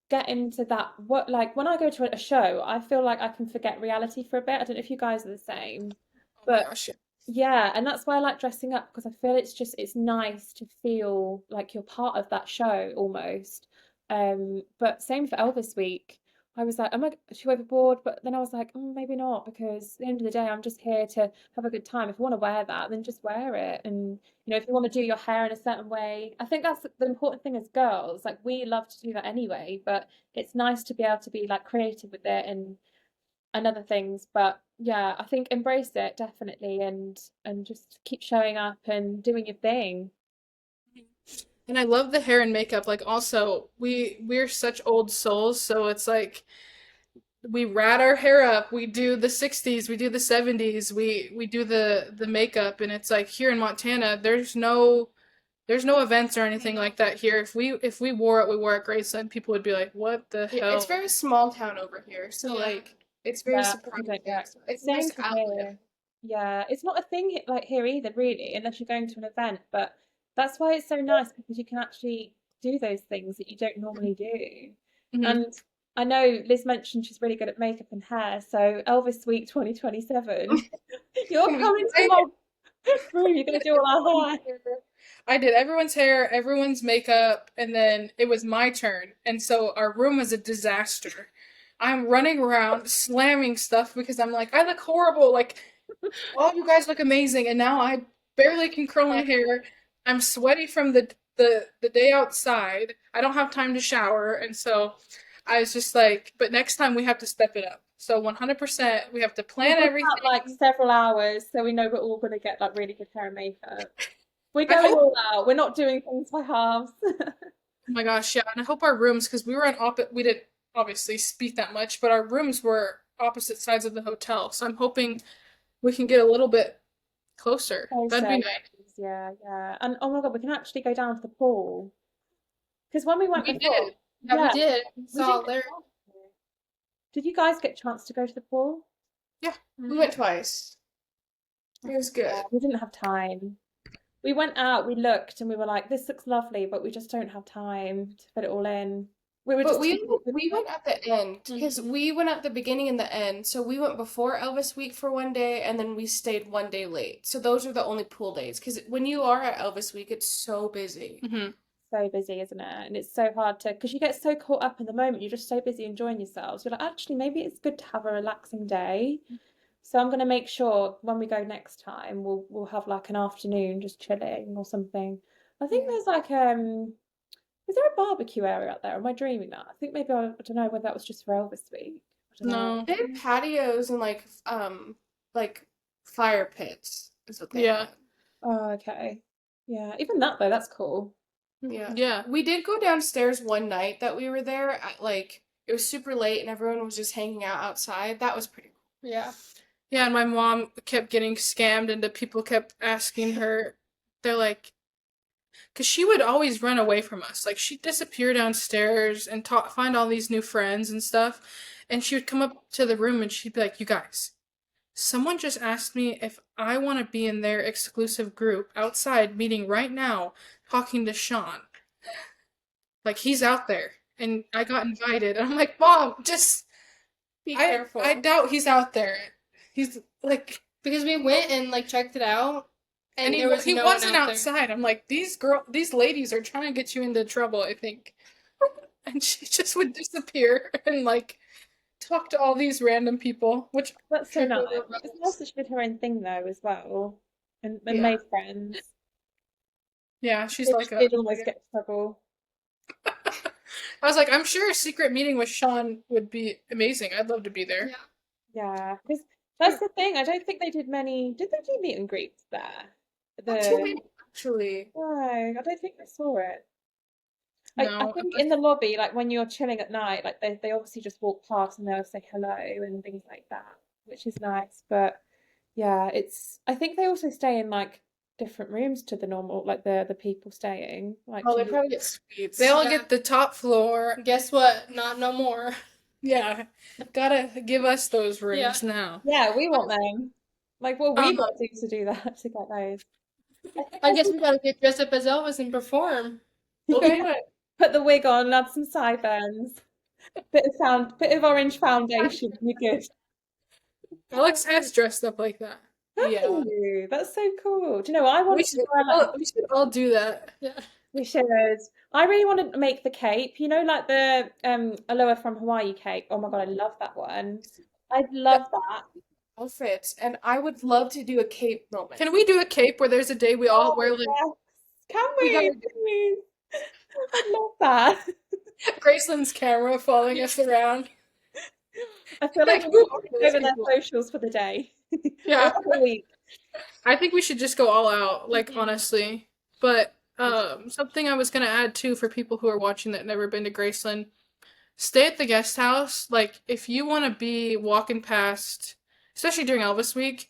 get into that. What, like when I go to a show, I feel like I can forget reality for a bit. I don't know if you guys are the same, oh my but gosh, yeah. yeah, and that's why I like dressing up because I feel it's nice to feel like you're part of that show almost. But same for Elvis Week. I was like, am I too overboard? But then I was like, maybe not, because at the end of the day, I'm just here to have a good time. If you want to wear that, then just wear it. And if you want to do your hair in a certain way, I think that's the important thing as girls. Like we love to do that anyway, but it's nice to be able to be like creative with it and other things. But yeah, I think embrace it definitely, and just keep showing up and doing your thing. And I love the hair and makeup. Like also, we're such old souls, so it's like we rat our hair up. We do the 60s, we do the 70s, we do the makeup, and it's like here in Montana, there's no events or anything like that here. If we wore what we wore at Graceland, people would be like, "What the Yeah, hell?" it's very small town over here, so Yeah. like it's very Yeah, we surprising. don't get. So it's a Same nice for outlet. here. Yeah, it's not a thing like here either, really, unless you're going to an event. But that's why it's so nice because you can actually do those things that you don't normally do. Mhm. And I know Liz mentioned she's really good at makeup and hair. So Elvis Week 2027, you're coming to my room. You're going to do all our hair. I did everyone's hair, everyone's makeup, and then it was my turn. And so our room was a disaster. I'm running around slamming stuff because I'm like, I look horrible. Like, all you guys look amazing. And now barely can curl my hair. I'm sweaty from the day outside. I don't have time to shower, and so I was just like, but next time we have to step it up. So 100%, we have to We'll plan book everything. out like several hours so we know we're all going to get like really good hair and makeup. We're I going hope. all out. We're not doing things by halves. Oh my gosh, yeah, and I hope our rooms, because we were on opposite, we didn't obviously speak that much, but our rooms were opposite sides of the hotel. So I'm hoping we can get a little bit closer. That'd be Closer, nice. yeah, yeah. And oh my God, we can actually go down to the pool. Because when we went We before, did. Yeah, we yeah, did. we Saw didn't get Larry. a chance to. Did you guys get a chance to go to the pool? Yeah. We went twice. It was good. Yeah, we didn't have time. We went out, we looked, and we were like, this looks lovely, but we just don't have time to fit it all in. We were But just we too busy. we went at the end because we went at the beginning and the end. So we went before Elvis week for one day, and then we stayed one day late. So those are the only pool days. Because when you are at Elvis week, it's so busy. Mm-hmm. So busy, isn't it? And it's so hard to, because you get so caught up in the moment, you're just so busy enjoying yourselves. You're like, actually, maybe it's good to have a relaxing day. So I'm going to make sure when we go next time, we'll have like an afternoon just chilling or something. I think Yeah. there's like is there a barbecue area out there? Am I dreaming that? I think maybe I don't know whether that was just for Elvis week. I don't know. No. They had patios and like fire pits is what they Yeah. had. Oh, okay. Yeah, even that though, that's cool. Yeah. Yeah. We did go downstairs one night that we were there at like it was super late and everyone was just hanging out outside. That was pretty cool. Yeah. Yeah, and my mom kept getting scammed, and the people kept asking her, they're like, because she would always run away from us. Like, she'd disappear downstairs and find all these new friends and stuff. And she would come up to the room and she'd be like, you guys, someone just asked me if I want to be in their exclusive group outside meeting right now, talking to Sean. Like, he's out there. And I got invited. And I'm like, Mom, just. Be I careful. doubt he's out there. He's like. Because we went and like checked it out, and And there was he no one wasn't out there. outside. I'm like, these ladies are trying to get you into trouble, I think. And she just would disappear and like talk to all these random people, which That's so nice. were It's nice rebels. that she did her own thing though as well, and Yeah. made friends. Yeah, she's Did, like a. did almost get in trouble. I was like, I'm sure a secret meeting with Sean would be amazing. I'd love to be there. Yeah. Yeah, because that's the thing. I don't think they did many. Did they do meet and greets there? Not too The many, actually. No, I don't think I saw it. I No, think in the lobby, like when you're chilling at night, like they obviously just walk past and they'll say hello and things like that, which is nice. But yeah, I think they also stay in like different rooms to the normal, like the people staying. Like Oh, to they probably get suites. they all Yeah. get the top floor. Guess what? Not no more. Yeah, gotta give us those rooms Yeah. now. Yeah, we want them. Like what we Um, got to do that to get those. I guess we gotta get dressed up as Elvis and perform. Okay. Put the wig on, add some sideburns, bit of orange foundation. You're good. Alex has dressed up like that. Have Yeah. you? That's so cool. Do you know what I want to wear like We should all do that. Yeah. we should. I really want to make the cape. You know, like the Aloha from Hawaii cape. Oh my God, I love that one. I'd love that. Outfits, and I would love to do a cape moment. Can we do a cape where there's a day we all wear like yes. Can We we? gotta Please? I'd love that. Graceland's camera following us around? I feel like Like, we're who are those over their people? socials for the day. Yeah, Or for the week. I think we should just go all out, like honestly. But something I was gonna add too for people who are watching that never been to Graceland, stay at the guest house. Like if you want to be walking past, especially during Elvis week,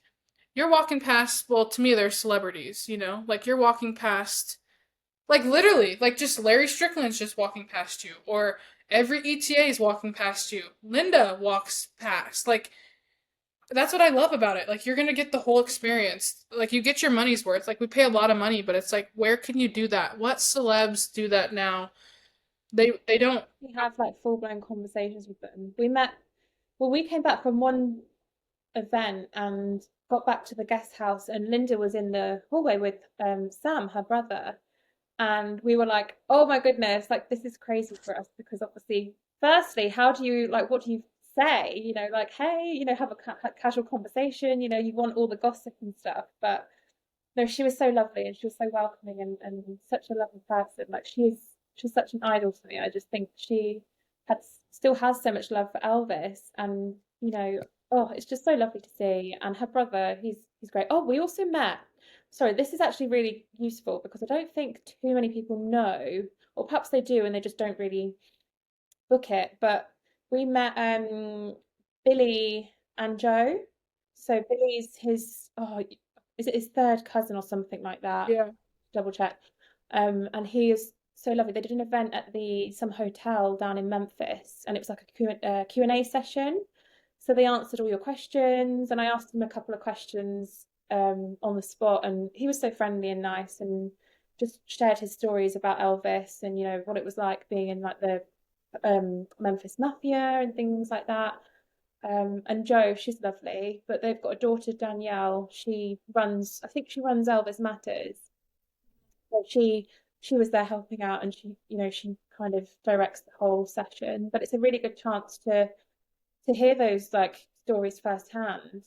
you're walking past. Well, to me, they're celebrities. You know, like you're walking past, like literally, like just Larry Strickland's just walking past you, or every ETA is walking past you. Linda walks past, like. That's what I love about it. Like you're gonna get the whole experience. Like you get your money's worth. Like we pay a lot of money, but it's like where can you do that? What celebs do that now? They don't. We have like full-blown conversations with them. We came back from one event and got back to the guest house, and Linda was in the hallway with Sam, her brother, and we were like, oh my goodness, like this is crazy for us because obviously, firstly, how do you like what do you say? You know, like hey, you know, have a casual conversation. You know, you want all the gossip and stuff, but no, she was so lovely and she was so welcoming and such a lovely person. Like she's such an idol to me. I just think she had still has so much love for Elvis, and oh, it's just so lovely to see. And her brother, he's great. Oh, we also met. Sorry, this is actually really useful because I don't think too many people know, or perhaps they do and they just don't really book it. But we met Billy and Joe. So Billy's his is it his third cousin or something like that? Yeah. Double check. And he is so lovely. They did an event at some hotel down in Memphis, and it was like a Q&A session. So they answered all your questions, and I asked him a couple of questions on the spot, and he was so friendly and nice, and just shared his stories about Elvis and what it was like being in like the Memphis Mafia and things like that. And Jo, she's lovely, but they've got a daughter, Danielle. I think she runs Elvis Matters. So she was there helping out, and she kind of directs the whole session. But it's a really good chance to hear those like stories firsthand.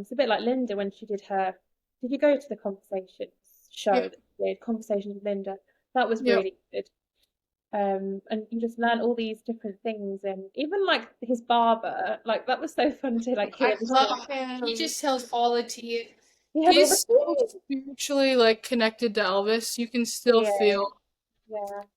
It's a bit like Linda when she did her. Did you go to the Conversations show Yeah. that she did? Conversations with Linda. That was Yep. really good. And you just learn all these different things, and even like his barber, like that was so fun to like hear I the love story. him. He just tells all the tea. He had all the He's so spiritually like connected to Elvis. You can still yeah, feel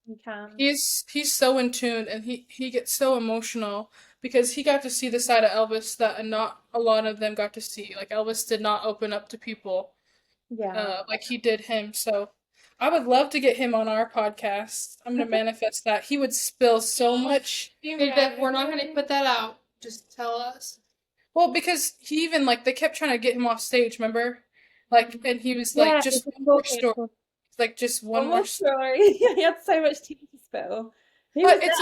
you can. he's so in tune, and he gets so emotional because he got to see the side of Elvis that not a lot of them got to see. Like Elvis did not open up to people Yeah. like he did him. So I would love to get him on our podcast. I'm gonna manifest that. He would spill so much. We're not going to put that out. Just tell us. Well, because he even like they kept trying to get him off stage, remember? Like, and he was Yeah, like, just he's one more talking, story. talking. Like, just one One more more story. story. He had so much tea to spill. He But was it's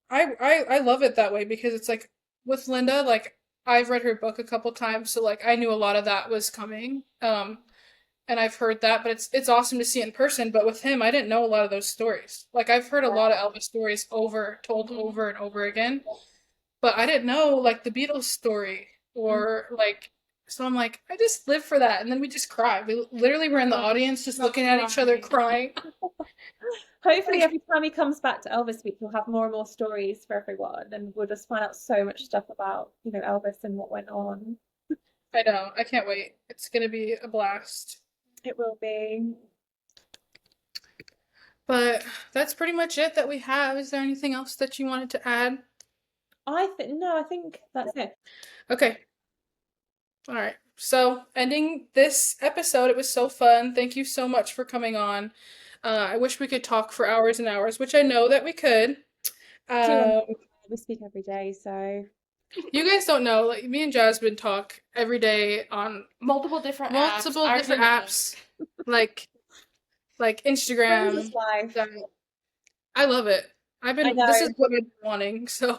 there. I love it that way because it's like with Linda, like I've read her book a couple times, so like I knew a lot of that was coming. And I've heard that, but it's awesome to see it in person. But with him, I didn't know a lot of those stories. Like I've heard a lot of Elvis stories told over and over again, but I didn't know like the Beatles story or like. So I'm like, I just live for that, and then we just cry. We literally were in the audience, just looking at each other, crying. Hopefully, every time he comes back to Elvis Week, he'll have more and more stories for everyone, and we'll just find out so much stuff about Elvis and what went on. I know. I can't wait. It's gonna be a blast. It will be. But that's pretty much it that we have. Is there anything else that you wanted to add? I think that's it. Okay. All right. So, ending this episode, it was so fun. Thank you so much for coming on. I wish we could talk for hours and hours, which I know that we could. We speak every day, so You guys don't know, like me and Jasmine talk every day on Multiple different apps, like Instagram. friends is life. I love it. I This is know. what I've been wanting, so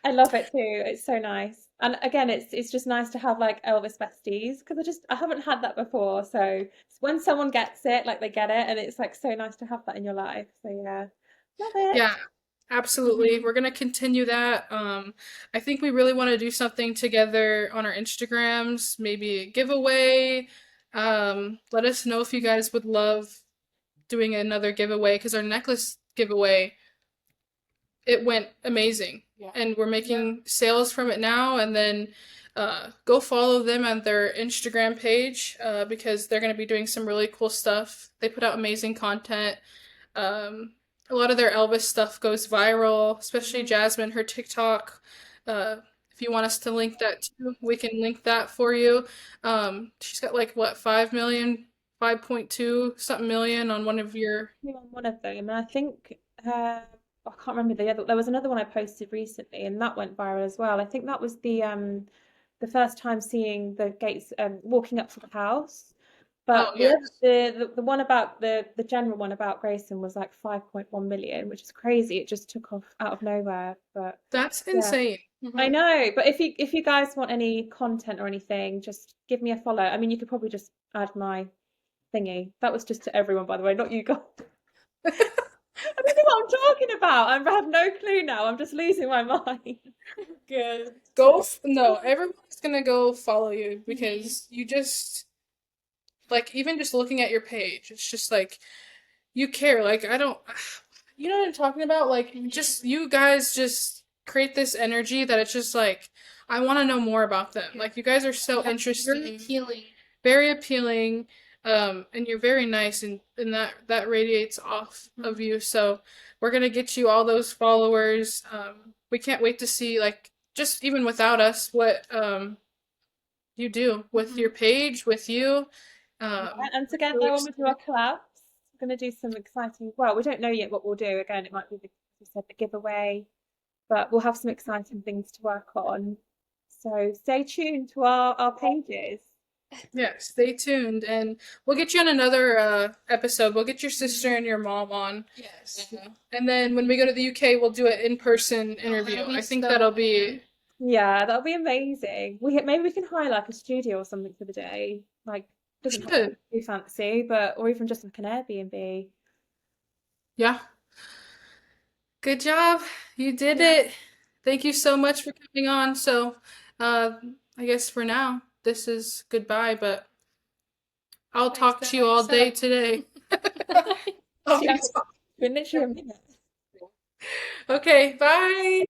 I love it too. It's so nice. And again, it's just nice to have like Elvis besties because I haven't had that before. So when someone gets it, like they get it, and it's like so nice to have that in your life. So yeah, love it. yeah, absolutely. We're gonna continue that. I think we really want to do something together on our Instagrams, maybe a giveaway. Let us know if you guys would love doing another giveaway because our necklace giveaway, it went amazing. Yeah. And we're making sales from it now, and then go follow them on their Instagram page because they're going to be doing some really cool stuff. They put out amazing content. A lot of their Elvis stuff goes viral, especially Jasmine, her TikTok. If you want us to link that too, we can link that for you. She's got like what 5 million, 5.2 something million on one of your. On one of them, and I think I can't remember the other. There was another one I posted recently, and that went viral as well. I think that was the first time seeing the Gates walking up to the house. But the one about the general one about Graceland was like 5.1 million, which is crazy. It just took off out of nowhere. But That's insane. I know. But if you guys want any content or anything, just give me a follow. I mean, you could probably just add my thingy. That was just to everyone, by the way, not you guys. I don't know what I'm talking about. I have no clue now. I'm just losing my mind. Good. No, everyone's gonna go follow you because you just like even just looking at your page, it's just like you care. Like I don't, you know what I'm talking about? Like just you guys just create this energy that it's just like I want to know more about them. Like you guys are so Very interesting, appealing. very appealing, and you're very nice, and that radiates off of you. So we're gonna get you all those followers. We can't wait to see like just even without us what you do with your page, with you. Yeah, and We're together really when we do our excited. collabs, we're going to do some exciting. Well, we don't know yet what we'll do. Again, it might be we said the giveaway, but we'll have some exciting things to work on. So stay tuned to our pages. Yeah, stay tuned, and we'll get you on another episode. We'll get your sister and your mom on. Yes. And then when we go to the UK, we'll do an in-person interview. that'll be I think so that'll fun. be Yeah, that'll be amazing. Maybe we can hire like a studio or something for the day. Like doesn't have to good. be too fancy, but or even just like an Airbnb. Yeah. Good job. You did Yeah. it. Thank you so much for coming on. So, I guess for now, this is goodbye, but I'll talk to you all day today. I'll be Yeah, been literally a minute. Okay, bye.